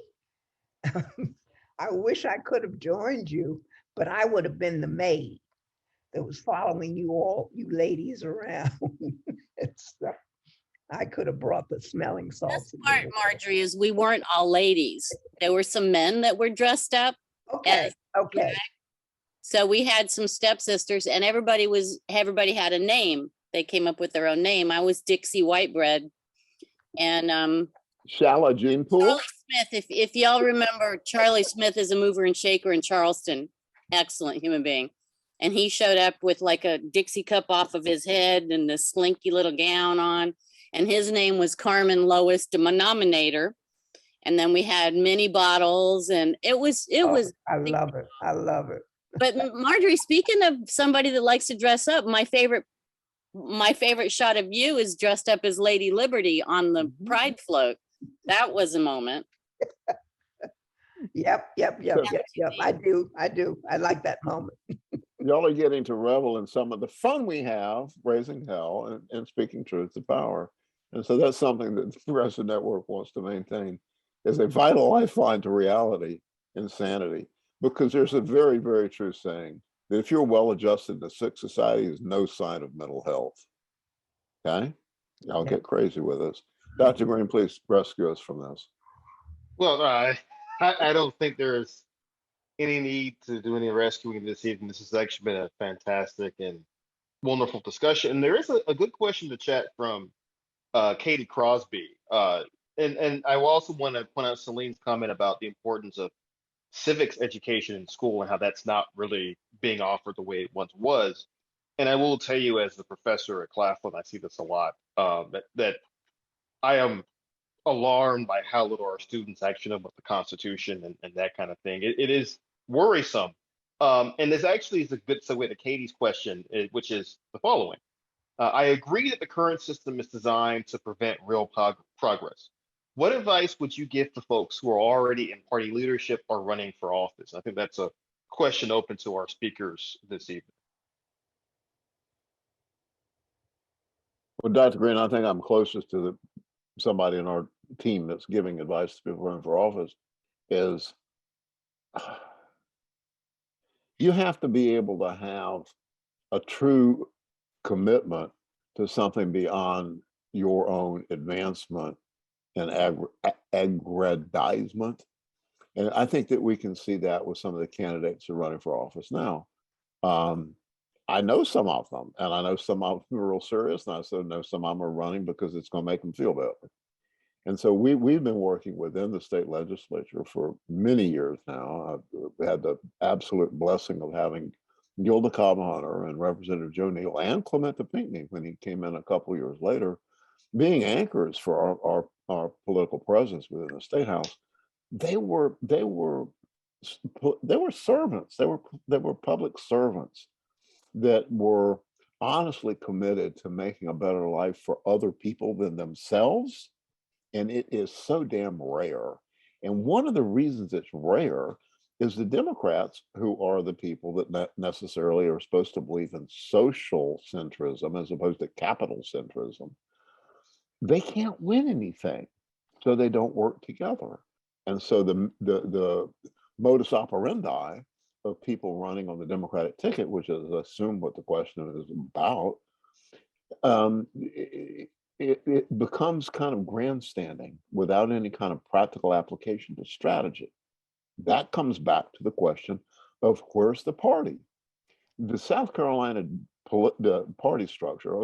I wish I could have joined you, but I would have been the maid that was following you ladies around. I could have brought the smelling salts. This part, Marjorie, is we weren't all ladies. There were some men that were dressed up. Okay. Okay. So we had some stepsisters, and everybody had a name. They came up with their own name. I was Dixie Whitebread, and Shala Jean Poole. Charlie Smith. If y'all remember, Charlie Smith is a mover and shaker in Charleston. Excellent human being. And he showed up with like a Dixie cup off of his head and this slinky little gown on. And his name was Carmen Lois, the Denominator. And then we had mini bottles, and it was. I love it. I love it. But Marjorie, speaking of somebody that likes to dress up, my favorite shot of you is dressed up as Lady Liberty on the Pride float. That was a moment. Yep. I do. I like that moment. Y'all are getting to revel in some of the fun we have raising hell and speaking truth to power. And so that's something that the Progressive Network wants to maintain as a vital lifeline to reality and sanity. Because there's a very, very true saying that if you're well adjusted, the sick society is no sign of mental health. Okay? Y'all get crazy with us. Dr. Green, please rescue us from this. Well, I don't think there's any need to do any rescuing this evening. This has actually been a fantastic and wonderful discussion. And there is a good question in the chat from Katie Crosby. And I also want to point out Celine's comment about the importance of civics education in school and how that's not really being offered the way it once was. And I will tell you, as the professor at Claflin, I see this a lot, that I am alarmed by how little our students actually know about the Constitution and that kind of thing. It is worrisome. And this actually is a good segue to Katie's question, which is the following. I agree that the current system is designed to prevent real progress. What advice would you give to folks who are already in party leadership or running for office? I think that's a question open to our speakers this evening. Well, Dr. Green, I think I'm closest to somebody in our team that's giving advice to people running for office is you have to be able to have a true commitment to something beyond your own advancement and aggrandizement. And I think that we can see that with some of the candidates who are running for office now. I know some of them, and I know some of them are real serious, and I also know some of them are running because it's going to make them feel better. And so we've been working within the state legislature for many years now. We had the absolute blessing of having Gilda Cobb Hunter and Representative Joe Neal and Clementa Pinckney, when he came in a couple of years later, being anchors for our political presence within the state house. They were servants. They were public servants that were honestly committed to making a better life for other people than themselves. And it is so damn rare. And one of the reasons it's rare is the Democrats, who are the people that not necessarily are supposed to believe in social centrism as opposed to capital centrism, they can't win anything, so they don't work together. And so the modus operandi of people running on the Democratic ticket, which is assume what the question is about, it becomes kind of grandstanding without any kind of practical application to strategy. That comes back to the question of where's the party? The South Carolina the party structure,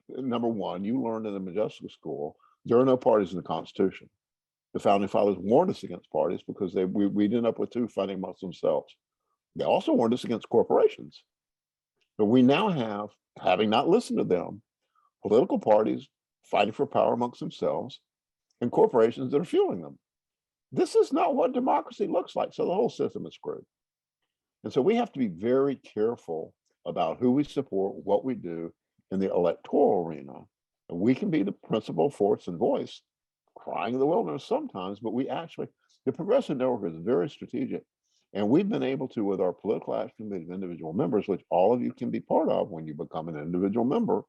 number one, you learned in the Modjeska school, there are no parties in the Constitution. The founding fathers warned us against parties because we'd end up with two fighting amongst themselves. They also warned us against corporations. But we now have, having not listened to them, political parties fighting for power amongst themselves and corporations that are fueling them. This is not what democracy looks like. So the whole system is screwed. And so we have to be very careful about who we support, what we do in the electoral arena. And we can be the principal force and voice, crying in the wilderness sometimes, but the Progressive Network is very strategic. And we've been able to, with our political action committee of individual members, which all of you can be part of when you become an individual member,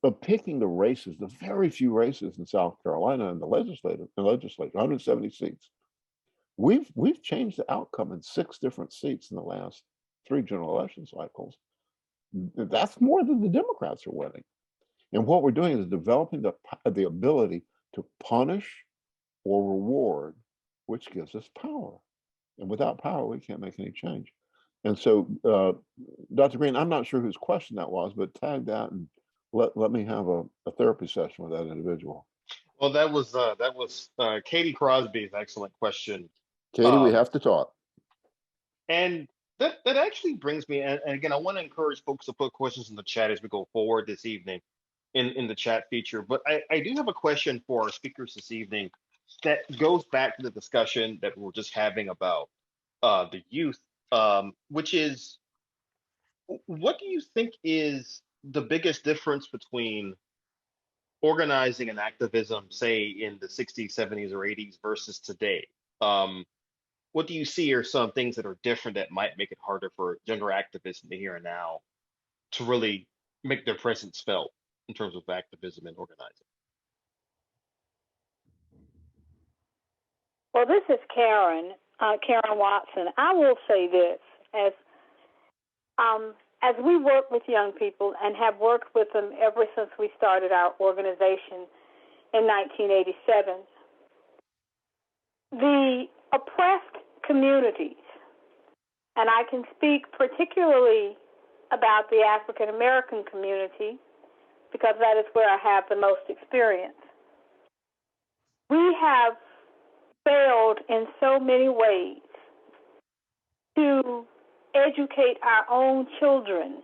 of picking the races, the very few races in South Carolina in the legislature, 170 seats. We've changed the outcome in 6 different seats in the last 3 general election cycles. That's more than the Democrats are winning. And what we're doing is developing the ability to punish or reward, which gives us power. And without power, we can't make any change. And so, Dr. Green, I'm not sure whose question that was, but tag that and let me have a therapy session with that individual. Well, that was Katie Crosby's excellent question. Katie, we have to talk. And that actually brings me, and again, I want to encourage folks to put questions in the chat as we go forward this evening in the chat feature. But I do have a question for our speakers this evening that goes back to the discussion that we were just having about the youth, which is, what do you think is the biggest difference between organizing and activism, say in the 60s, 70s, or 80s versus today? What do you see are some things that are different that might make it harder for younger activists in the here and now to really make their presence felt in terms of activism and organizing? Well, this is Karen Watson. I will say this, as we work with young people and have worked with them ever since we started our organization in 1987, the oppressed communities, and I can speak particularly about the African American community because that is where I have the most experience. We have failed in so many ways to educate our own children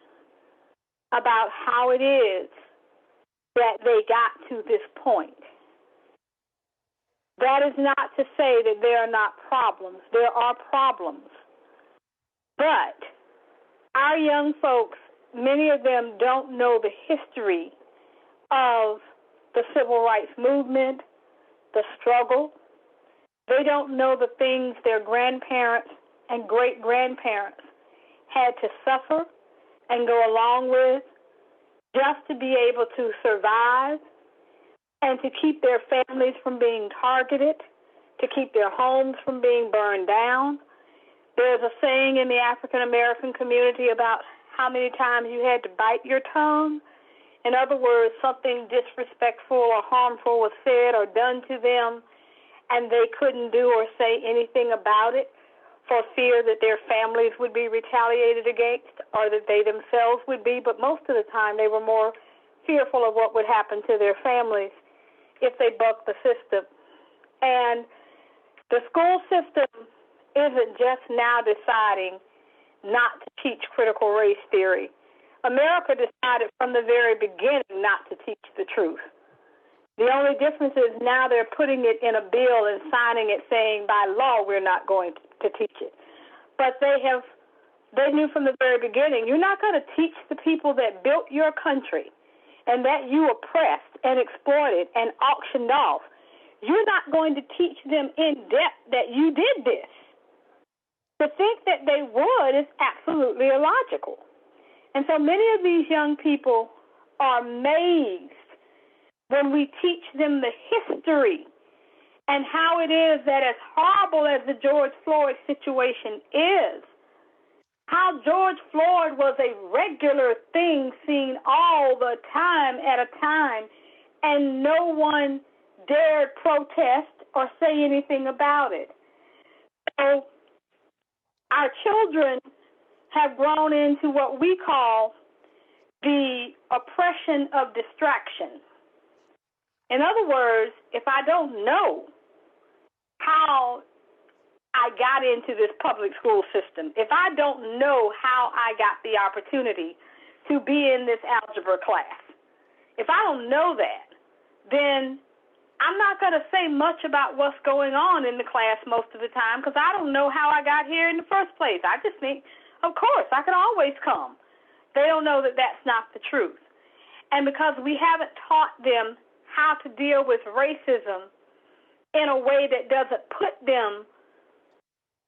about how it is that they got to this point. That is not to say that there are not problems. There are problems. But our young folks, many of them don't know the history of the civil rights movement, the struggle. They don't know the things their grandparents and great-grandparents had to suffer and go along with just to be able to survive and to keep their families from being targeted, to keep their homes from being burned down. There's a saying in the African American community about how many times you had to bite your tongue. In other words, something disrespectful or harmful was said or done to them, and they couldn't do or say anything about it for fear that their families would be retaliated against or that they themselves would be, but most of the time they were more fearful of what would happen to their families if they bucked the system. And the school system isn't just now deciding not to teach critical race theory. America decided from the very beginning not to teach the truth. The only difference is now they're putting it in a bill and signing it saying by law we're not going to teach it. But they knew from the very beginning, you're not going to teach the people that built your country and that you oppressed and exploited and auctioned off. You're not going to teach them in depth that you did this. To think that they would is absolutely illogical. And so many of these young people are amazed when we teach them the history and how it is that as horrible as the George Floyd situation is, how George Floyd was a regular thing seen all the time at a time, and no one dared protest or say anything about it. So our children have grown into what we call the oppression of distraction. In other words, if I don't know how I got into this public school system, if I don't know how I got the opportunity to be in this algebra class, if I don't know that, then I'm not going to say much about what's going on in the class most of the time because I don't know how I got here in the first place. I just think, of course, I can always come. They don't know that that's not the truth. And because we haven't taught them how to deal with racism in a way that doesn't put them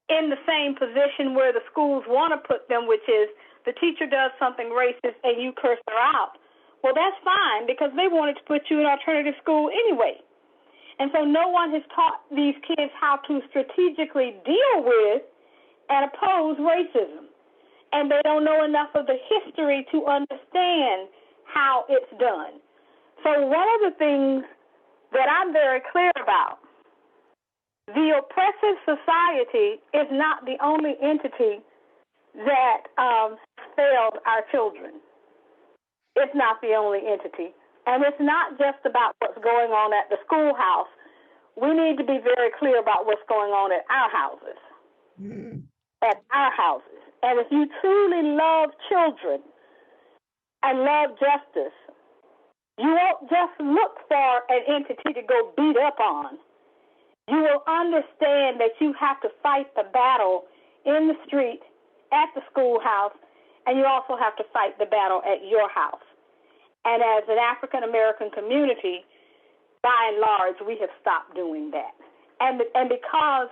in the same position where the schools want to put them, which is the teacher does something racist and you curse her out. Well, that's fine because they wanted to put you in alternative school anyway. And so no one has taught these kids how to strategically deal with and oppose racism. And they don't know enough of the history to understand how it's done. So one of the things that I'm very clear about, the oppressive society is not the only entity that failed our children. It's not the only entity. And it's not just about what's going on at the schoolhouse. We need to be very clear about what's going on at our houses. At our houses. And if you truly love children and love justice, you won't just look for an entity to go beat up on. You will understand that you have to fight the battle in the street, at the schoolhouse, and you also have to fight the battle at your house. And as an African American community, by and large, we have stopped doing that. And because,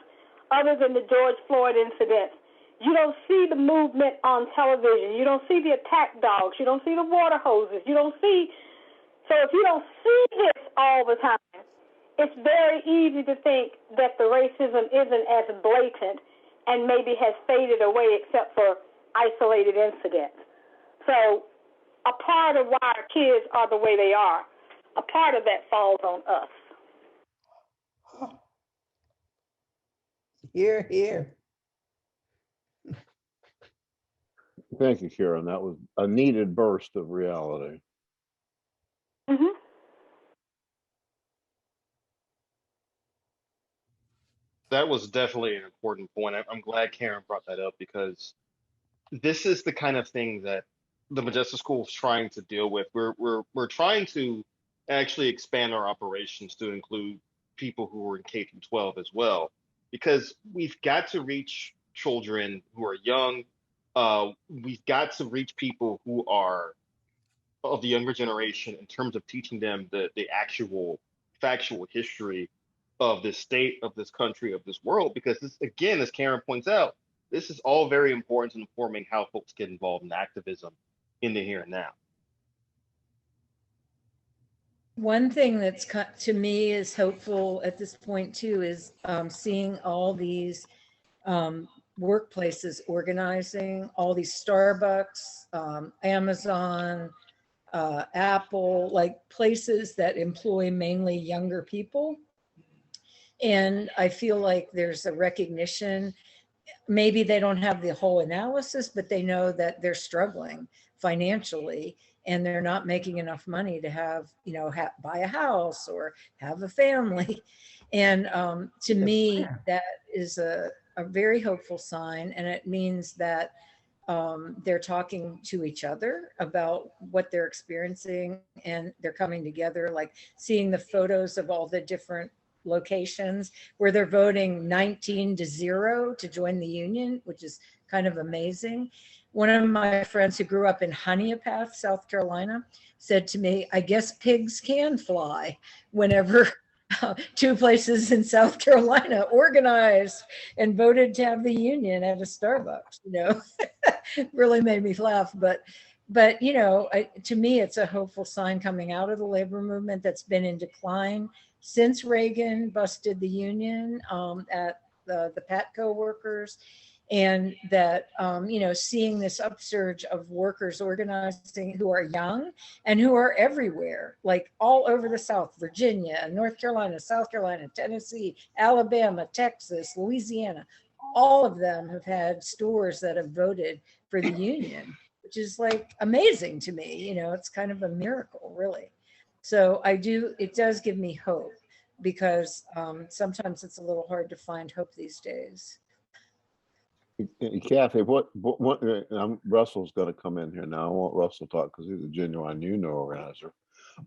other than the George Floyd incident, you don't see the movement on television. You don't see the attack dogs. You don't see the water hoses. You don't see. So if you don't see this all the time, it's very easy to think that the racism isn't as blatant and maybe has faded away except for isolated incidents. So a part of why our kids are the way they are, a part of that falls on us. Here, here. Thank you, Karen. That was a needed burst of reality. Mm-hmm. That was definitely an important point. I'm glad Karen brought that up because this is the kind of thing that the Modjeska School is trying to deal with. We're trying to actually expand our operations to include people who are in K through 12 as well, because we've got to reach children who are young. We've got to reach people who are of the younger generation in terms of teaching them the actual factual history of this state, of this country, of this world, because this, again, as Karen points out, this is all very important in informing how folks get involved in activism in the here and now. One thing that's to me is hopeful at this point too is seeing all these workplaces organizing, all these Starbucks, Amazon, Apple, like places that employ mainly younger people. And I feel like there's a recognition maybe they don't have the whole analysis, but they know that they're struggling financially and they're not making enough money to have, buy a house or have a family. And to me, that is a very hopeful sign. And it means that they're talking to each other about what they're experiencing and they're coming together, like seeing the photos of all the different locations where they're voting 19-0 to join the union, which is kind of amazing. One of my friends who grew up in Honeypath, South Carolina, said to me, I guess pigs can fly, whenever two places in South Carolina organized and voted to have the union at a Starbucks. Really made me laugh. But to me, it's a hopeful sign coming out of the labor movement that's been in decline since Reagan busted the union at the Patco workers. And that, seeing this upsurge of workers organizing who are young and who are everywhere, like all over the South, Virginia, North Carolina, South Carolina, Tennessee, Alabama, Texas, Louisiana, all of them have had stores that have voted for the union, which is like amazing to me. It's kind of a miracle, really. So it does give me hope, because sometimes it's a little hard to find hope these days. Kathy, Russell's going to come in here now. I want Russell to talk because he's a genuine union organizer.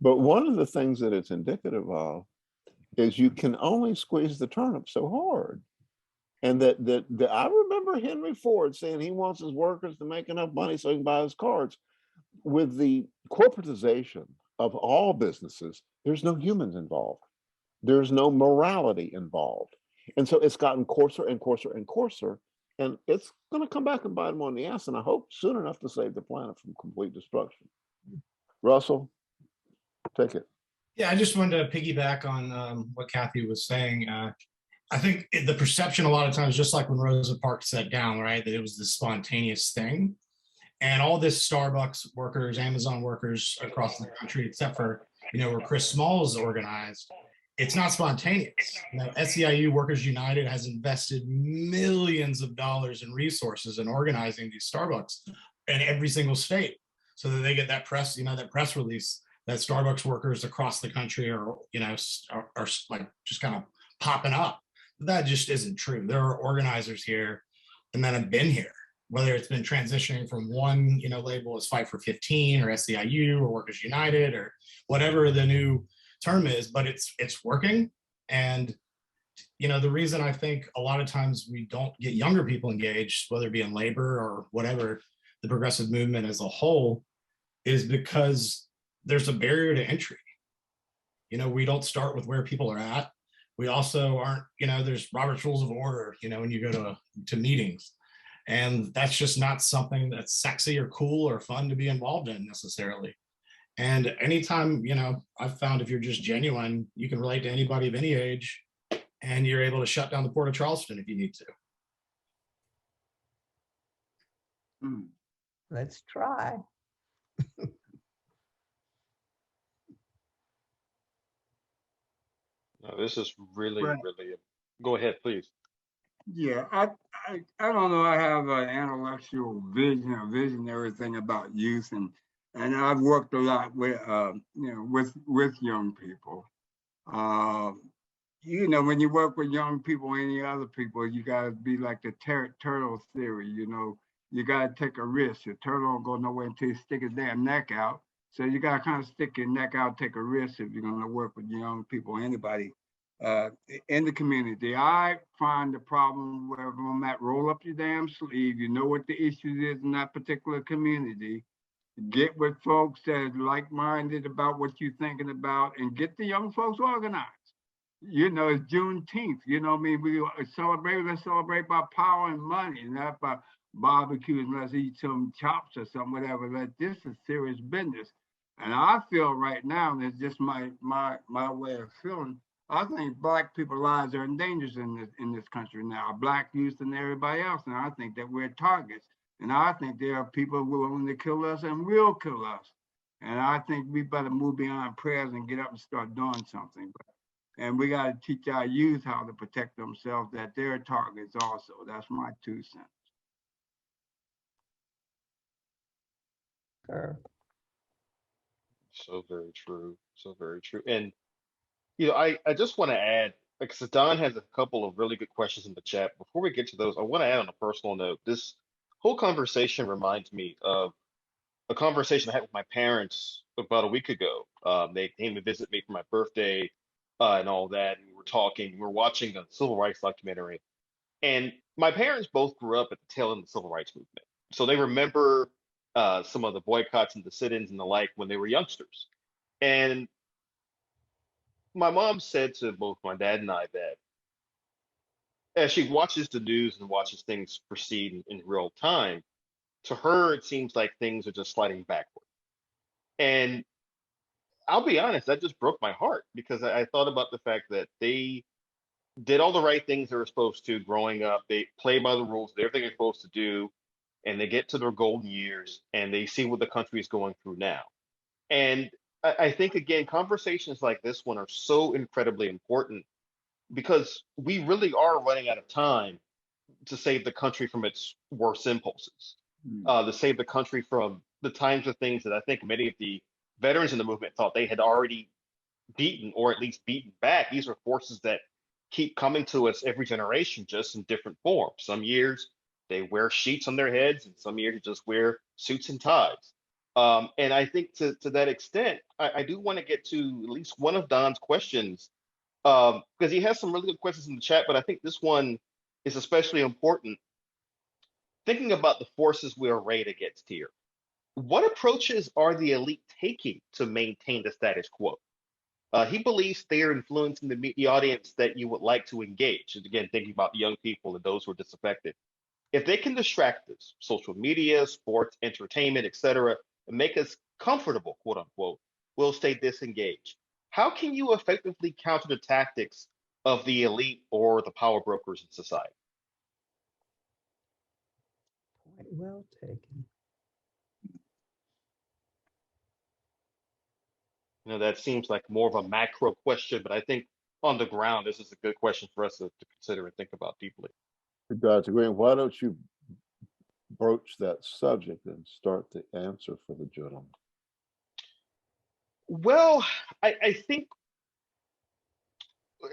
But one of the things that it's indicative of is you can only squeeze the turnip so hard. And that I remember Henry Ford saying he wants his workers to make enough money so he can buy his cars. With the corporatization of all businesses, there's no humans involved. There's no morality involved. And so it's gotten coarser and coarser and coarser. And it's going to come back and bite them on the ass, and I hope soon enough to save the planet from complete destruction. Russell, take it. Yeah, I just wanted to piggyback on what Kathy was saying. I think the perception a lot of times, just like when Rosa Parks sat down, right, that it was this spontaneous thing. And all this Starbucks workers, Amazon workers across the country, except for, where Chris Small's organized, it's not spontaneous. SEIU Workers United has invested millions of dollars in resources in organizing these Starbucks in every single state, so that they get that press, that press release that Starbucks workers across the country are like just kind of popping up. But that just isn't true. There are organizers here and that have been here, whether it's been transitioning from one, label as Fight for 15 or SEIU or Workers United or whatever the new term is, but it's working. And the reason I think a lot of times we don't get younger people engaged, whether it be in labor or whatever, the progressive movement as a whole, is because there's a barrier to entry. We don't start with where people are at. We also aren't, there's Robert's Rules of Order, when you go to meetings, and that's just not something that's sexy or cool or fun to be involved in necessarily. And anytime, I've found if you're just genuine, you can relate to anybody of any age, and you're able to shut down the Port of Charleston if you need to. Let's try. No, this is really. Go ahead, please. Yeah, I don't know. I have an intellectual vision, a visionary thing about youth, and I've worked a lot with with young people. When you work with young people, any other people, you gotta be like the turtle theory. You gotta take a risk. The turtle don't go nowhere until you stick his damn neck out. So you gotta kind of stick your neck out, take a risk if you're gonna work with young people, anybody in the community. I find the problem wherever I'm at, roll up your damn sleeve. You know what the issues is in that particular community. Get with folks that are like-minded about what you're thinking about, and get the young folks organized. It's Juneteenth. Let's celebrate by power and money, not by barbecue, and let's eat some chops or something, whatever. This is serious business. And I feel right now, and it's just my way of feeling, I think Black people's lives are in danger in this country now. Black youth and everybody else, and I think that we're targets. And I think there are people willing to kill us and will kill us. And I think we better move beyond prayers and get up and start doing something. But And we got to teach our youth how to protect themselves, that they're targets also. That's my 2 cents. So very true. So very true. And I just want to add, because Don has a couple of really good questions in the chat. Before we get to those, I want to add on a personal note. This whole conversation reminds me of a conversation I had with my parents about a week ago. They came to visit me for my birthday and all that. And we were talking, we were watching a civil rights documentary. And my parents both grew up at the tail end of the civil rights movement. So they remember some of the boycotts and the sit-ins and the like when they were youngsters. And my mom said to both my dad and I that as she watches the news and watches things proceed in real time, to her, it seems like things are just sliding backward. And I'll be honest, that just broke my heart because I thought about the fact that they did all the right things they were supposed to growing up. They play by the rules, did everything they're supposed to do, and they get to their golden years and they see what the country is going through now. And I think, again, conversations like this one are so incredibly important because we really are running out of time to save the country from its worst impulses, to save the country from the kinds of things that I think many of the veterans in the movement thought they had already beaten or at least beaten back. These are forces that keep coming to us every generation, just in different forms. Some years they wear sheets on their heads, and some years they just wear suits and ties. And I think to that extent, I do want to get to at least one of Don's questions because he has some really good questions in the chat, but I think this one is especially important. Thinking about the forces we are arrayed against here, what approaches are the elite taking to maintain the status quo? He believes they are influencing the audience that you would like to engage. And again, thinking about young people and those who are disaffected. If they can distract us, social media, sports, entertainment, etc., and make us comfortable, quote unquote, we'll stay disengaged. How can you effectively counter the tactics of the elite or the power brokers in society? Point well taken. That seems like more of a macro question, but I think on the ground, this is a good question for us to consider and think about deeply. Dr. Green, why don't you broach that subject and start the answer for the gentleman? Well, I think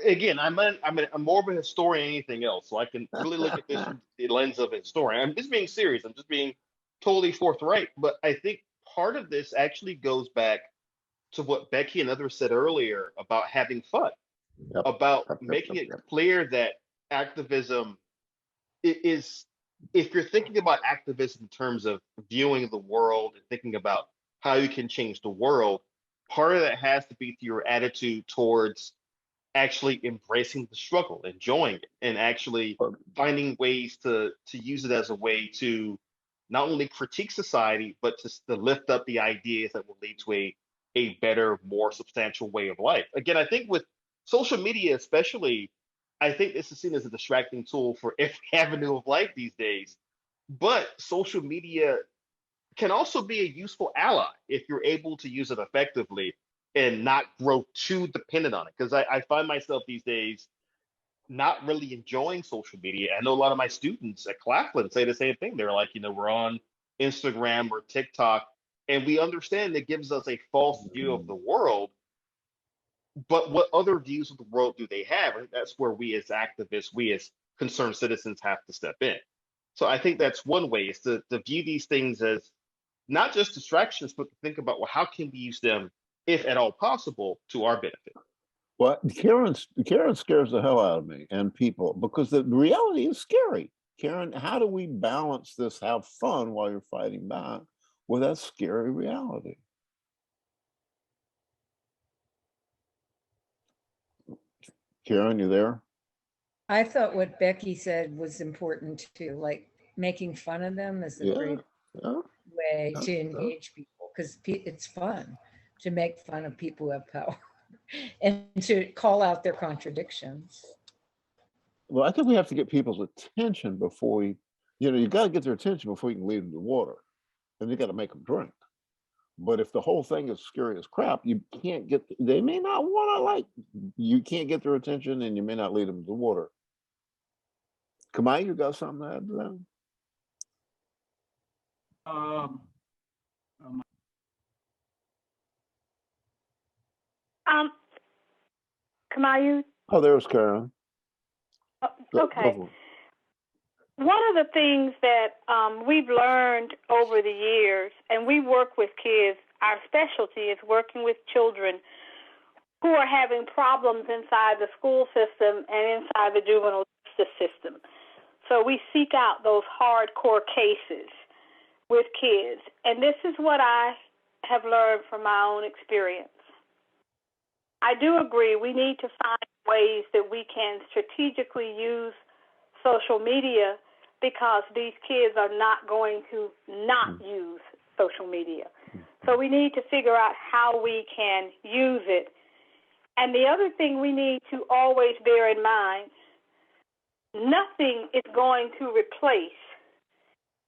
again, I'm more of a historian than anything else, so I can really look at this from the lens of a historian. I'm just being serious. I'm just being totally forthright. But I think part of this actually goes back to what Becky and others said earlier about having fun, about making it clear that activism is, if you're thinking about activism in terms of viewing the world and thinking about how you can change the world, part of that has to be through your attitude towards actually embracing the struggle, enjoying it, and actually finding ways to use it as a way to not only critique society, but to lift up the ideas that will lead to a better, more substantial way of life. Again, I think with social media especially, I think this is seen as a distracting tool for every avenue of life these days. But social media can also be a useful ally if you're able to use it effectively and not grow too dependent on it. Because I find myself these days not really enjoying social media. I know a lot of my students at Claflin say the same thing. They're like, we're on Instagram or TikTok, and we understand it gives us a false view of the world. But what other views of the world do they have? And that's where we as activists, we as concerned citizens have to step in. So I think that's one way, is to view these things as not just distractions, but to think about, well, how can we use them, if at all possible, to our benefit? Well, Karen scares the hell out of me and people, because the reality is scary. Karen, how do we balance this, have fun while you're fighting back, with that scary reality? Karen, you there? I thought what Becky said was important too, like making fun of them is a great way to engage people, because it's fun to make fun of people who have power and to call out their contradictions. Well, I think we have to get people's attention before you got to get their attention before you can lead them to water, and you got to make them drink. But if the whole thing is scary as crap, you can't get, they may not want to you can't get their attention and you may not lead them to the water. Kamau, you got something to add to that? Kamau? Oh, there's Karen. Okay. One of the things that we've learned over the years, and we work with kids, our specialty is working with children who are having problems inside the school system and inside the juvenile justice system. So we seek out those hardcore cases with kids. And this is what I have learned from my own experience. I do agree we need to find ways that we can strategically use social media because these kids are not going to not use social media. So we need to figure out how we can use it. And the other thing we need to always bear in mind, nothing is going to replace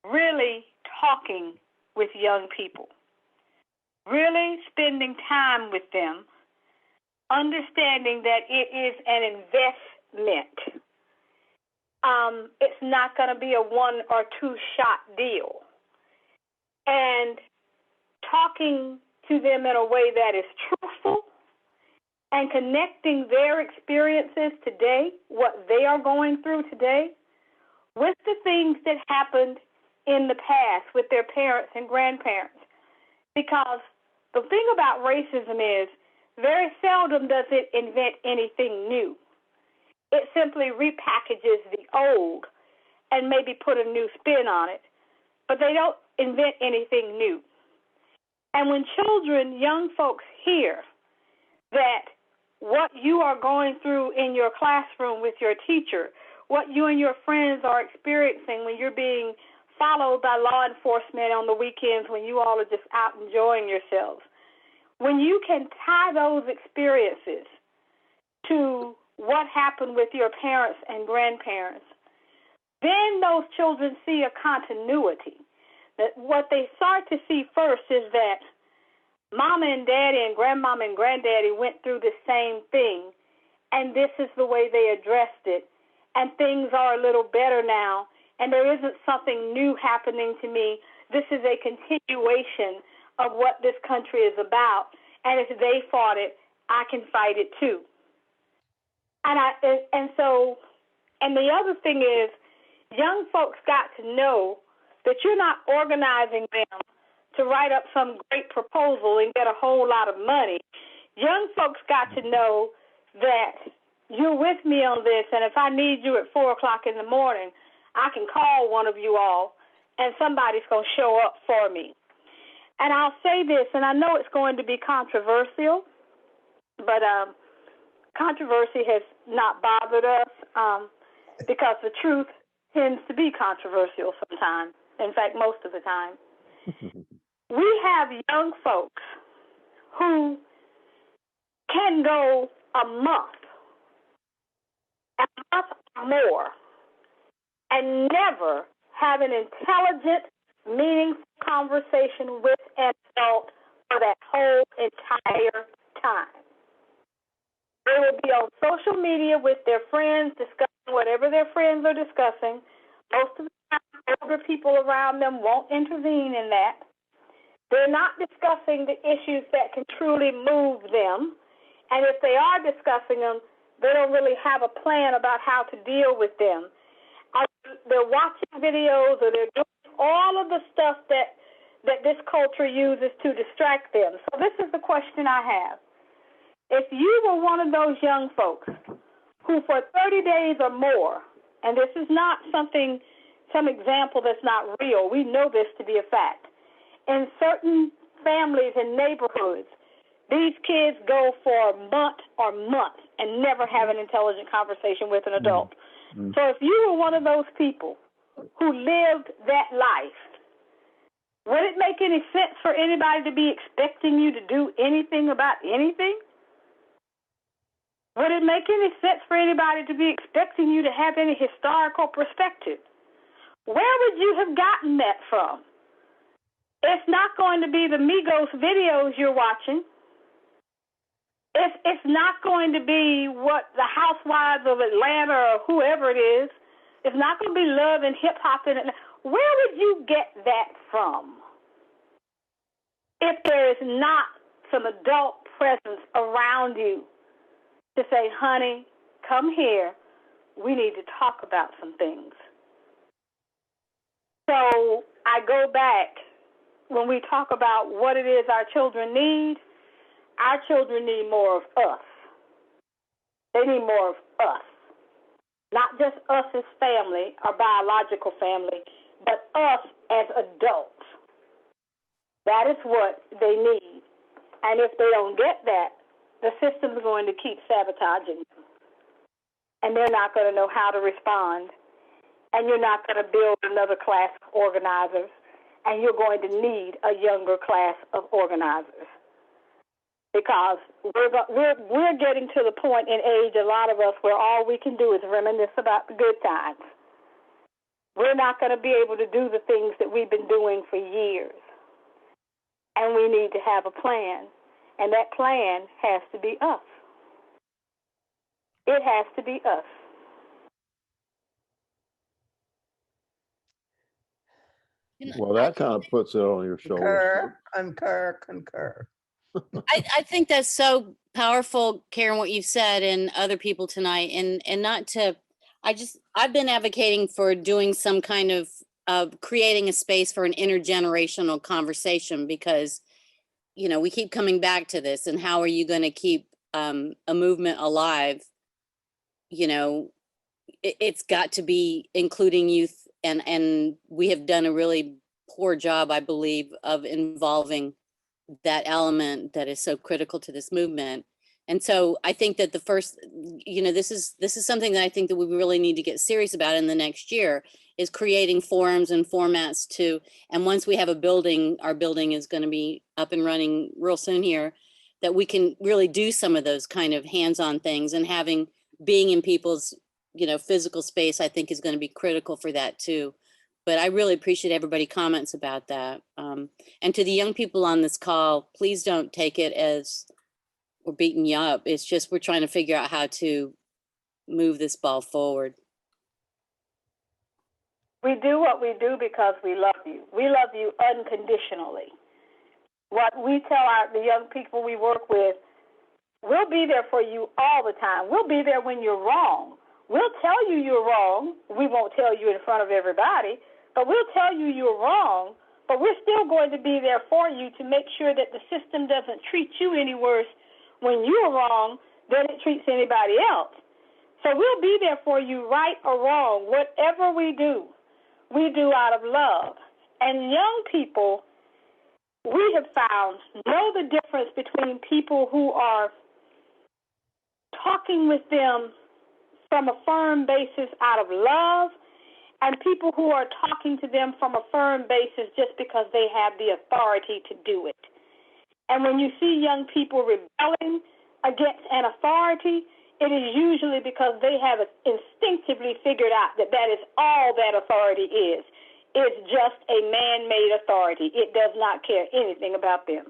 really talking with young people, really spending time with them, understanding that it is an investment. It's not going to be a 1 or 2 shot deal. And talking to them in a way that is truthful and connecting their experiences today, what they are going through today, with the things that happened in the past with their parents and grandparents. Because the thing about racism is very seldom does it invent anything new. It simply repackages the old and maybe put a new spin on it, but they don't invent anything new. And when children, young folks hear that what you are going through in your classroom with your teacher, what you and your friends are experiencing when you're being followed by law enforcement on the weekends when you all are just out enjoying yourselves, when you can tie those experiences to what happened with your parents and grandparents, then those children see a continuity. That what they start to see first is that mama and daddy and grandmama and granddaddy went through the same thing, and this is the way they addressed it, and things are a little better now, and there isn't something new happening to me. This is a continuation of what this country is about, and if they fought it, I can fight it too. And the other thing is, young folks got to know that you're not organizing them to write up some great proposal and get a whole lot of money. Young folks got to know that you're with me on this, and if I need you at 4 o'clock in the morning, I can call one of you all, and somebody's going to show up for me. And I'll say this, and I know it's going to be controversial, but controversy has not bothered us because the truth tends to be controversial sometimes. In fact, most of the time. We have young folks who can go a month or more and never have an intelligent, meaningful conversation with an adult for that whole entire time. They will be on social media with their friends discussing whatever their friends are discussing. Most of the time, older people around them won't intervene in that. They're not discussing the issues that can truly move them. And if they are discussing them, they don't really have a plan about how to deal with them. They're watching videos or they're doing all of the stuff that this culture uses to distract them. So this is the question I have. If you were one of those young folks who for 30 days or more, and this is not some example that's not real, we know this to be a fact, in certain families and neighborhoods, these kids go for months and never have an intelligent conversation with an adult. Mm-hmm. So if you were one of those people who lived that life, would it make any sense for anybody to be expecting you to do anything about anything? Would it make any sense for anybody to be expecting you to have any historical perspective? Where would you have gotten that from? It's not going to be the Migos videos you're watching. It's not going to be what the Housewives of Atlanta or whoever it is. It's not going to be love and hip hop. Where would you get that from? If there is not some adult presence around you to say, honey, come here, we need to talk about some things. So I go back, when we talk about what it is our children need more of us. They need more of us. Not just us as family, our biological family, but us as adults. That is what they need. And if they don't get that, the system's going to keep sabotaging them. And they're not going to know how to respond. And you're not going to build another class of organizers. And you're going to need a younger class of organizers. Because we're getting to the point in age, a lot of us, where all we can do is reminisce about the good times. We're not going to be able to do the things that we've been doing for years. And we need to have a plan. And that plan has to be us. It has to be us. Well, that kind of puts it on your shoulders. Concur. I think that's so powerful, Karen, what you've said and other people tonight. And not to, I've been advocating for doing some kind of creating a space for an intergenerational conversation, because, you know, we keep coming back to this. And how are you going to keep a movement alive? You know, it's got to be including youth. And we have done a really poor job, I believe, of involving that element that is so critical to this movement. And so I think that the first, you know, this is something that I think that we really need to get serious about in the next year, is creating forums and formats to, and once we have a building, our building is going to be up and running real soon here, that we can really do some of those kind of hands-on things. And being in people's, you know, physical space, I think is going to be critical for that too. But I really appreciate everybody comments about that. And to the young people on this call, please don't take it as we're beating you up. It's just, we're trying to figure out how to move this ball forward. We do what we do because we love you. We love you unconditionally. What we tell the young people we work with, we'll be there for you all the time. We'll be there when you're wrong. We'll tell you you're wrong. We won't tell you in front of everybody, but we'll tell you you're wrong. But we're still going to be there for you to make sure that the system doesn't treat you any worse when you're wrong than it treats anybody else. So we'll be there for you, right or wrong. Whatever we do out of love. And young people, we have found, know the difference between people who are talking with them from a firm basis out of love, and people who are talking to them from a firm basis just because they have the authority to do it. And when you see young people rebelling against an authority, it is usually because they have instinctively figured out that that is all that authority is. It's just a man-made authority. It does not care anything about them.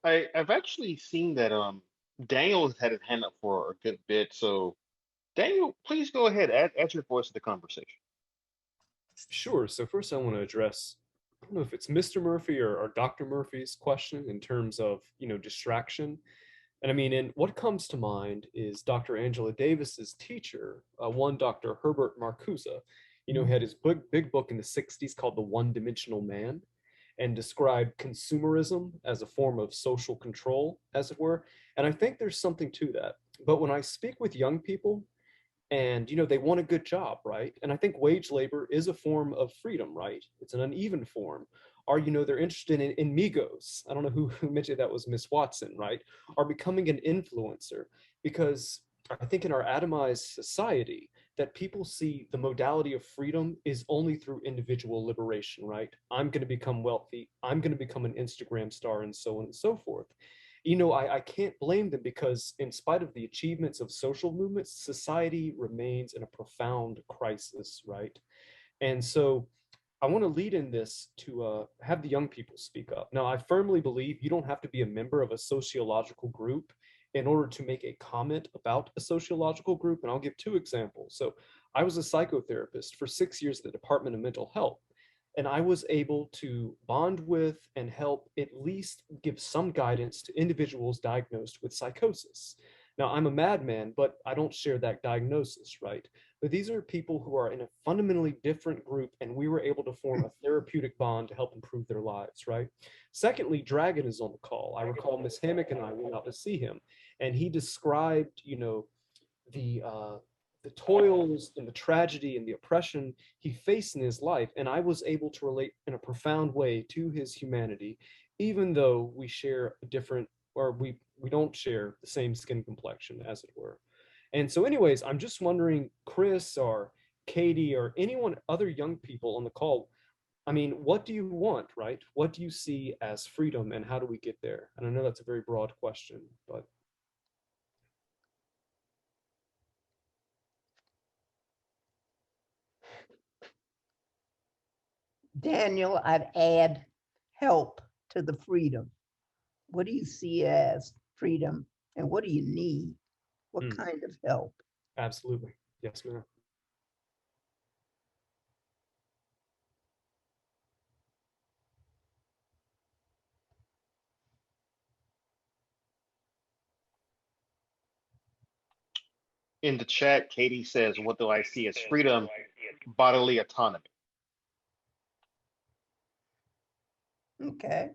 I've actually seen that Daniel has had his hand up for a good bit. So Daniel, please go ahead, add your voice to the conversation. Sure. So first I want to address, I don't know if it's Mr. Murphy or Dr. Murphy's question in terms of, you know, distraction. And I mean, and what comes to mind is Dr. Angela Davis's teacher, one Dr. Herbert Marcuse, you know, had his big book in the 60s called The One-Dimensional Man, and described consumerism as a form of social control, as it were. And I think there's something to that. But when I speak with young people, and, you know, they want a good job, right? And I think wage labor is a form of freedom, right? It's an uneven form. Or, you know, they're interested in Migos. I don't know who mentioned that was Miss Watson, right? Or becoming an influencer. Because I think in our atomized society, that people see the modality of freedom is only through individual liberation, right? I'm going to become wealthy. I'm going to become an Instagram star, and so on and so forth. You know, I can't blame them, because in spite of the achievements of social movements, society remains in a profound crisis, right? And so I want to lead in this to have the young people speak up. Now, I firmly believe you don't have to be a member of a sociological group in order to make a comment about a sociological group. And I'll give two examples. So I was a psychotherapist for 6 years at the Department of Mental Health, and I was able to bond with and help at least give some guidance to individuals diagnosed with psychosis. Now, I'm a madman, but I don't share that diagnosis, right? But these are people who are in a fundamentally different group, and we were able to form a therapeutic bond to help improve their lives, right? Secondly, Dragon is on the call. I recall Miss Hammock and I went out to see him, and he described, the toils and the tragedy and the oppression he faced in his life, and I was able to relate in a profound way to his humanity, even though we share a different, or we don't share the same skin complexion, as it were. And so anyways, I'm just wondering, Chris or Katie or anyone, other young people on the call, I mean, what do you want, right? What do you see as freedom, and how do we get there? And I know that's a very broad question, but. Daniel, I'd add help to the freedom. What do you see as freedom, and what do you need? What kind of help? Absolutely. Yes, ma'am. In the chat, Katie says, what do I see as freedom? Bodily autonomy. Okay.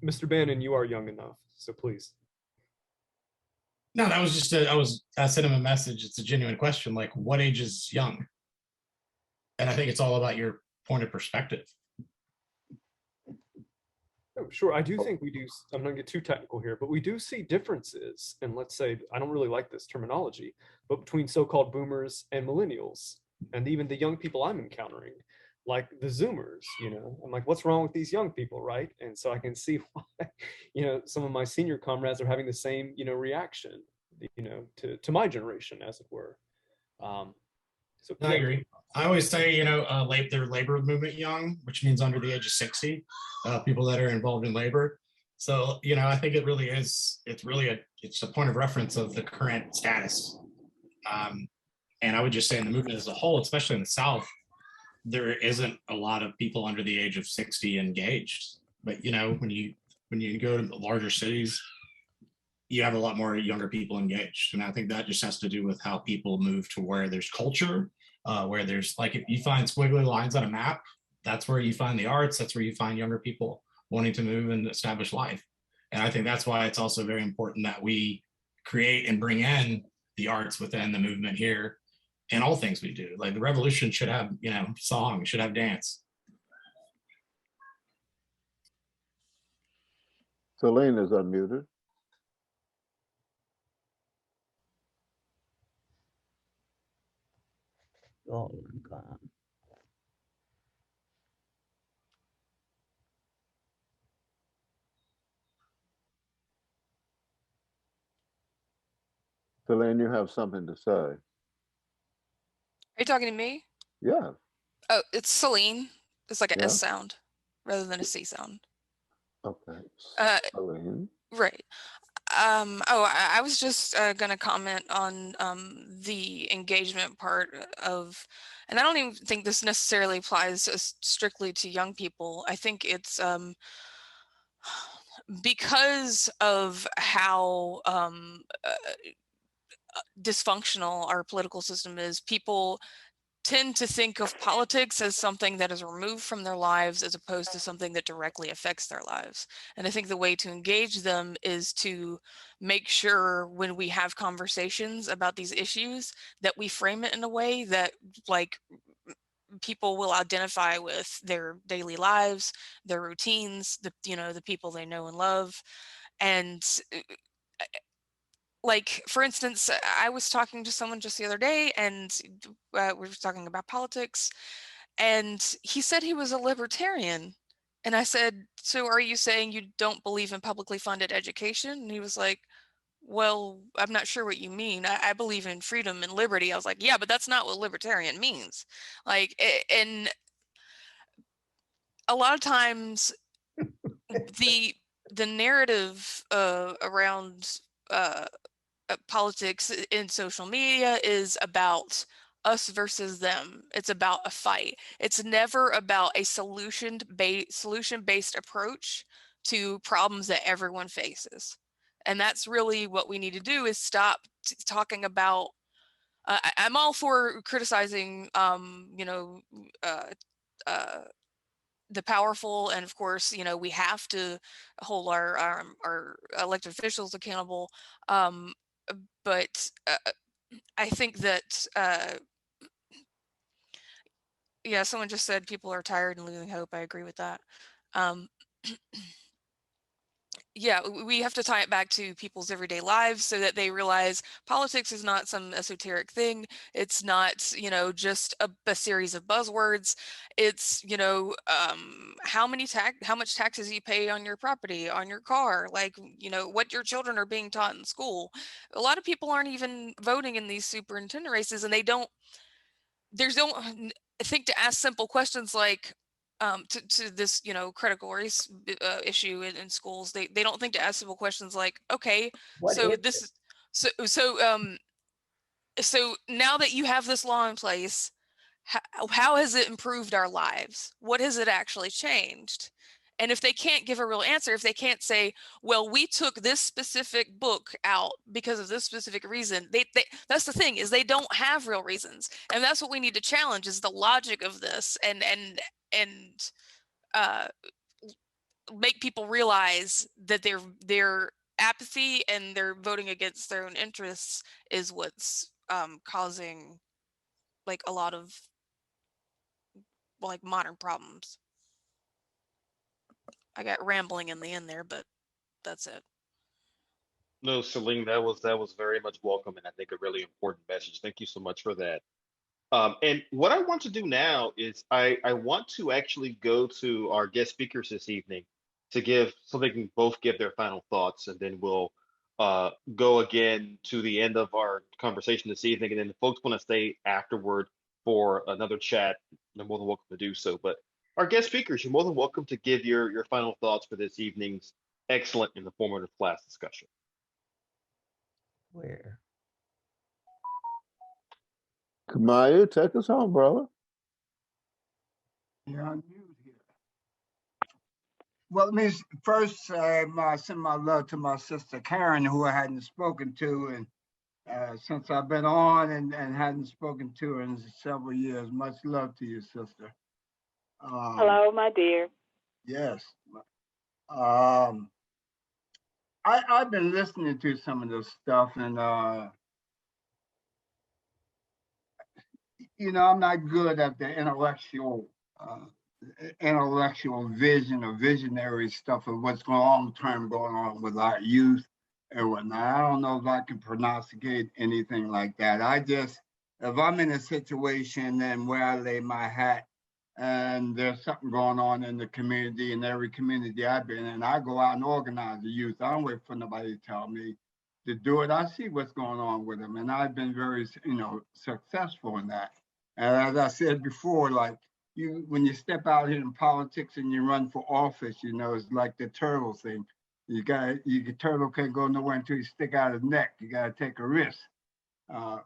Mr. Bannon, you are young enough, so please. No, that was just I sent him a message. It's a genuine question. Like, what age is young? And I think it's all about your point of perspective. Oh, sure, I do think we do. I'm not gonna get too technical here, but we do see differences. And let's say, I don't really like this terminology, but between so-called boomers and millennials, and even the young people I'm encountering, like the Zoomers, I'm like, what's wrong with these young people, right? And so I can see why, some of my senior comrades are having the same, reaction, to my generation, as it were. So I agree. I always say, their labor movement young, which means under the age of 60, people that are involved in labor. So, I think it really is, it's a point of reference of the current status. And I would just say in the movement as a whole, especially in the South, there isn't a lot of people under the age of 60 engaged. But, when you go to larger cities, you have a lot more younger people engaged. And I think that just has to do with how people move to where there's culture, where there's, like, if you find squiggly lines on a map, that's where you find the arts, that's where you find younger people wanting to move and establish life. And I think that's why it's also very important that we create and bring in the arts within the movement here in all things we do. Like, the revolution should have, song, should have dance. Celine is unmuted. Oh, I'm gone. Celine, you have something to say. Are you talking to me? Yeah. Oh, it's Celine. It's like an Yeah. S sound rather than a C sound. Okay. Celine. Right. I was just going to comment on the engagement part of, and I don't even think this necessarily applies strictly to young people. I think it's because of how dysfunctional our political system is, people tend to think of politics as something that is removed from their lives as opposed to something that directly affects their lives. And I think the way to engage them is to make sure when we have conversations about these issues that we frame it in a way that, like, people will identify with their daily lives, their routines, the people they know and love. And like, for instance, I was talking to someone just the other day, and we were talking about politics, and he said he was a libertarian. And I said, so are you saying you don't believe in publicly funded education? And he was like, well, I'm not sure what you mean. I believe in freedom and liberty. I was like, yeah, but that's not what libertarian means. Like, and a lot of times the narrative around politics in social media is about us versus them. It's about a fight. It's never about a solution-based approach to problems that everyone faces. And that's really what we need to do, is stop talking about I'm all for criticizing the powerful, and of course, we have to hold our elected officials accountable, but I think that yeah, someone just said people are tired and losing hope. I agree with that. Yeah, we have to tie it back to people's everyday lives so that they realize politics is not some esoteric thing. It's not, just a series of buzzwords. It's, how much taxes you pay on your property, on your car, like, what your children are being taught in school. A lot of people aren't even voting in these superintendent races, and they don't think to ask simple questions like, to this, critical race issue in schools. They don't think to ask simple questions like, okay, What so is this is so now that you have this law in place, how has it improved our lives? What has it actually changed? And if they can't give a real answer, if they can't say, well, we took this specific book out because of this specific reason, that's the thing, is they don't have real reasons. And that's what we need to challenge, is the logic of this, and uh, make people realize that their apathy and their voting against their own interests is what's causing like a lot of like modern problems. I got rambling in the end there, but that's it. No, Celine, that was very much welcome, and I think a really important message. Thank you so much for that. And what I want to do now is I want to actually go to our guest speakers this evening so they can both give their final thoughts, and then we'll go again to the end of our conversation this evening. And then the folks want to stay afterward for another chat, they're more than welcome to do so. But our guest speakers, you're more than welcome to give your final thoughts for this evening's excellent and informative class discussion. where? Kamau, take us home, brother. Yeah, I'm mute here. Well, let me first send my love to my sister Karen, who I hadn't spoken to, and since I've been on and hadn't spoken to her in several years. Much love to you, sister. Hello, my dear. Yes. I've been listening to some of this stuff, and I'm not good at the intellectual vision or visionary stuff of what's going on with our youth and whatnot. I don't know if I can prognosticate anything like that. If I'm in a situation, then where I lay my hat, and there's something going on in the community, in every community I've been in, I go out and organize the youth. I don't wait for nobody to tell me to do it. I see what's going on with them, and I've been very, successful in that. And as I said before, like when you step out here in politics and you run for office, it's like the turtle thing. Your turtle can't go nowhere until you stick out his neck. You got to take a risk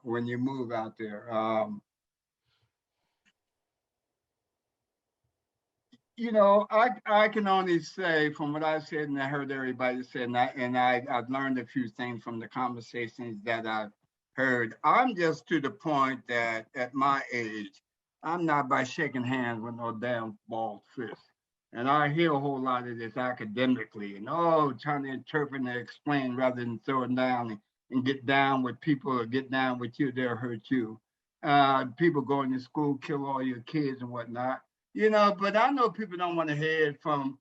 when you move out there. I can only say from what I said and I heard everybody say, and I've learned a few things from the conversations that I've heard. I'm just to the point that at my age, I'm not by shaking hands with no damn bald fist. And I hear a whole lot of this academically and trying to interpret and explain rather than throw it down and get down with people or get down with you, they'll hurt you. People going to school, kill all your kids and whatnot. But I know people don't want to hear it from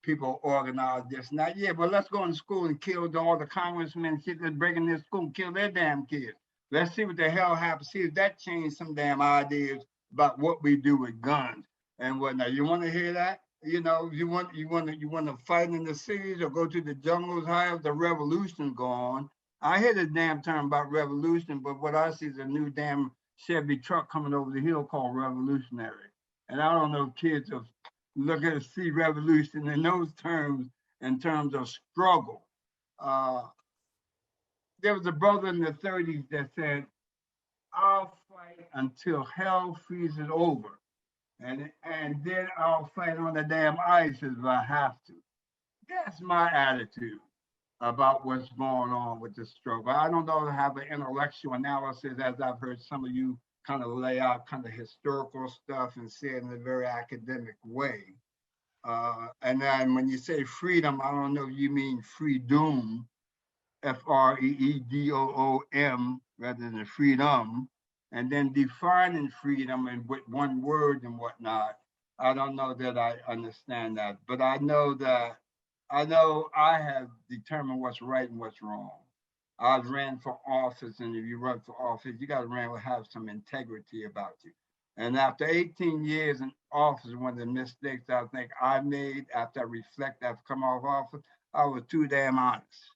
people organized this and that. Yeah, but let's go in school and kill all the congressmen that's breaking this school and kill their damn kids. Let's see what the hell happens. See if that changed some damn ideas about what we do with guns and whatnot. You want to hear that? You know, you want to fight in the cities or go to the jungles. However, the revolution go on. I hear the damn term about revolution, but what I see is a new damn Chevy truck coming over the hill called revolutionary. And I don't know if kids are looking to see revolution in those terms, in terms of struggle. There was a brother in the 30s that said, I'll fight until hell freezes over. And then I'll fight on the damn ice if I have to. That's my attitude about what's going on with this struggle. I don't know how the intellectual analysis, as I've heard some of you kind of lay out kind of historical stuff and say it in a very academic way. And then when you say freedom, I don't know if you mean freedom, FREEDOOM, rather than freedom, and then defining freedom and with one word and whatnot. I don't know that I understand that, but I know I have determined what's right and what's wrong. I've ran for office, and if you run for office, you got to have some integrity about you. And after 18 years in office, one of the mistakes I think I made after I reflect after come off office, I was too damn honest.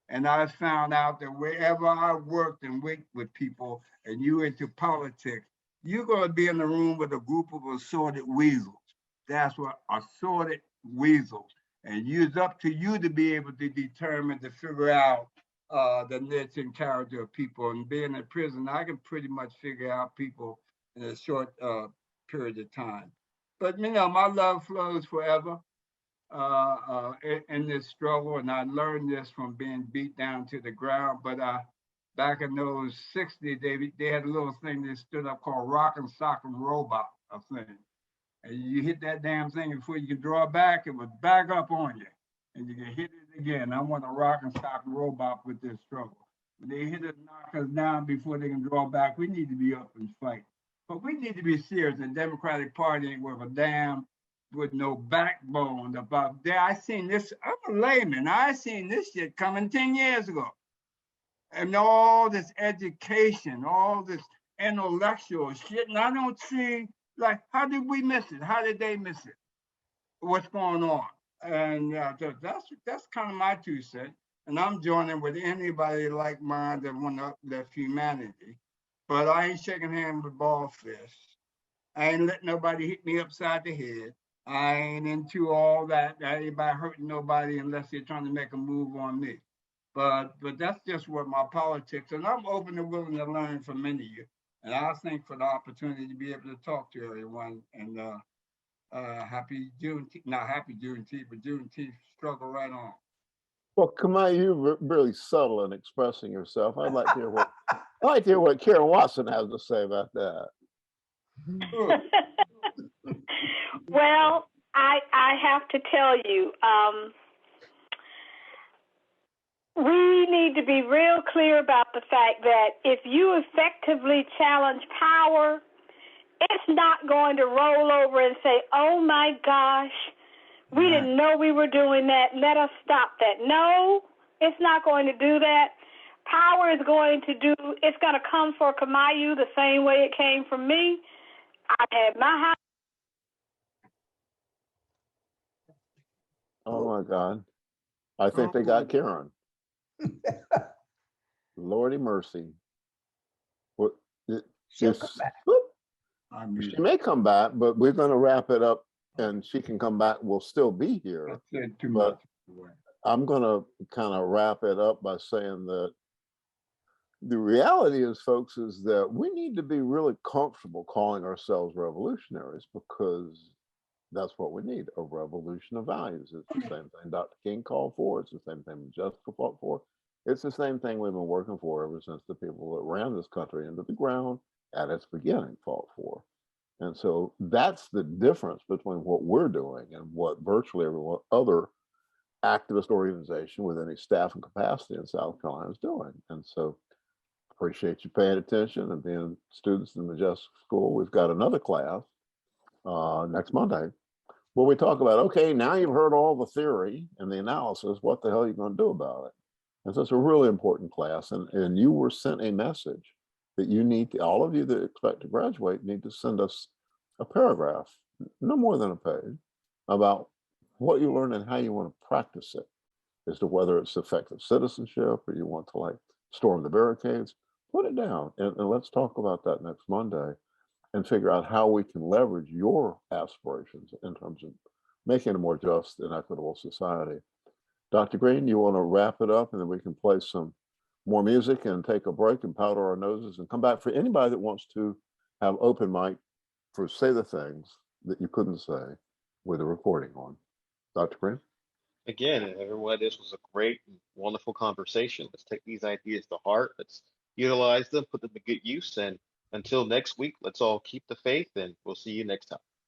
And I found out that wherever I worked and worked with people and you into politics, you're going to be in the room with a group of assorted weasels. That's what assorted weasels. And it's up to you to be able to determine, to figure out the niche and character of people. And being in prison, I can pretty much figure out people in a short period of time. But, you know, my love flows forever. In this struggle, and I learned this from being beat down to the ground. But back in those 60s, they had a little thing that stood up called rock and sock and robot, a thing. And you hit that damn thing before you can draw back, it would back up on you, and you can hit it again. I want a rock and sock and robot with this struggle. When they hit it, knock us down before they can draw back, we need to be up and fight. But we need to be serious. The Democratic Party ain't worth a damn, with no backbone about that. I seen this, I'm a layman, I seen this shit coming 10 years ago. And all this education, all this intellectual shit, and I don't see, like, how did we miss it? How did they miss it? What's going on? And that's kind of my 2 cents. And I'm joining with anybody like mine that want to uplift humanity. But I ain't shaking hands with bald fists. I ain't letting nobody hit me upside the head. I ain't into all that. I ain't about hurting nobody unless they're trying to make a move on me. But that's just what my politics, and I'm open and willing to learn from many of you. And I thank for the opportunity to be able to talk to everyone. And happy Juneteenth, not happy Juneteenth, but Juneteenth struggle right on. Well, Kamau, you're really subtle in expressing yourself. I'd like to hear what Karen Watson has to say about that. Well, I have to tell you, we need to be real clear about the fact that if you effectively challenge power, it's not going to roll over and say, oh my gosh, we didn't know we were doing that, let us stop that. No, it's not going to do that. Power is going to come for Kamau the same way it came from me. I had my house. Oh my God. I think they got Karen. Lordy mercy. What? She may come back, but we're going to wrap it up and she can come back. We'll still be here. But I'm going to kind of wrap it up by saying that the reality is, folks, is that we need to be really comfortable calling ourselves revolutionaries, because that's what we need, a revolution of values. It's the same thing Dr. King called for. It's the same thing Modjeska fought for. It's the same thing we've been working for ever since the people that ran this country into the ground at its beginning fought for. And so that's the difference between what we're doing and what virtually every other activist organization with any staff and capacity in South Carolina is doing. And so appreciate you paying attention and being students in the Modjeska School. We've got another class next Monday where we talk about, okay, now you've heard all the theory and the analysis, what the hell are you going to do about it? And so it's a really important class. And you were sent a message that you need to, all of you that expect to graduate need to send us a paragraph, no more than a page, about what you learn and how you want to practice it, as to whether it's effective citizenship or you want to like storm the barricades. Put it down and let's talk about that next Monday and figure out how we can leverage your aspirations in terms of making a more just and equitable society. Dr. Green, you want to wrap it up and then we can play some more music and take a break and powder our noses and come back for anybody that wants to have open mic for say the things that you couldn't say with a recording on. Dr. Green? Again, everyone, this was a great and wonderful conversation. Let's take these ideas to heart. Let's utilize them, put them to good use. And until next week, let's all keep the faith and we'll see you next time.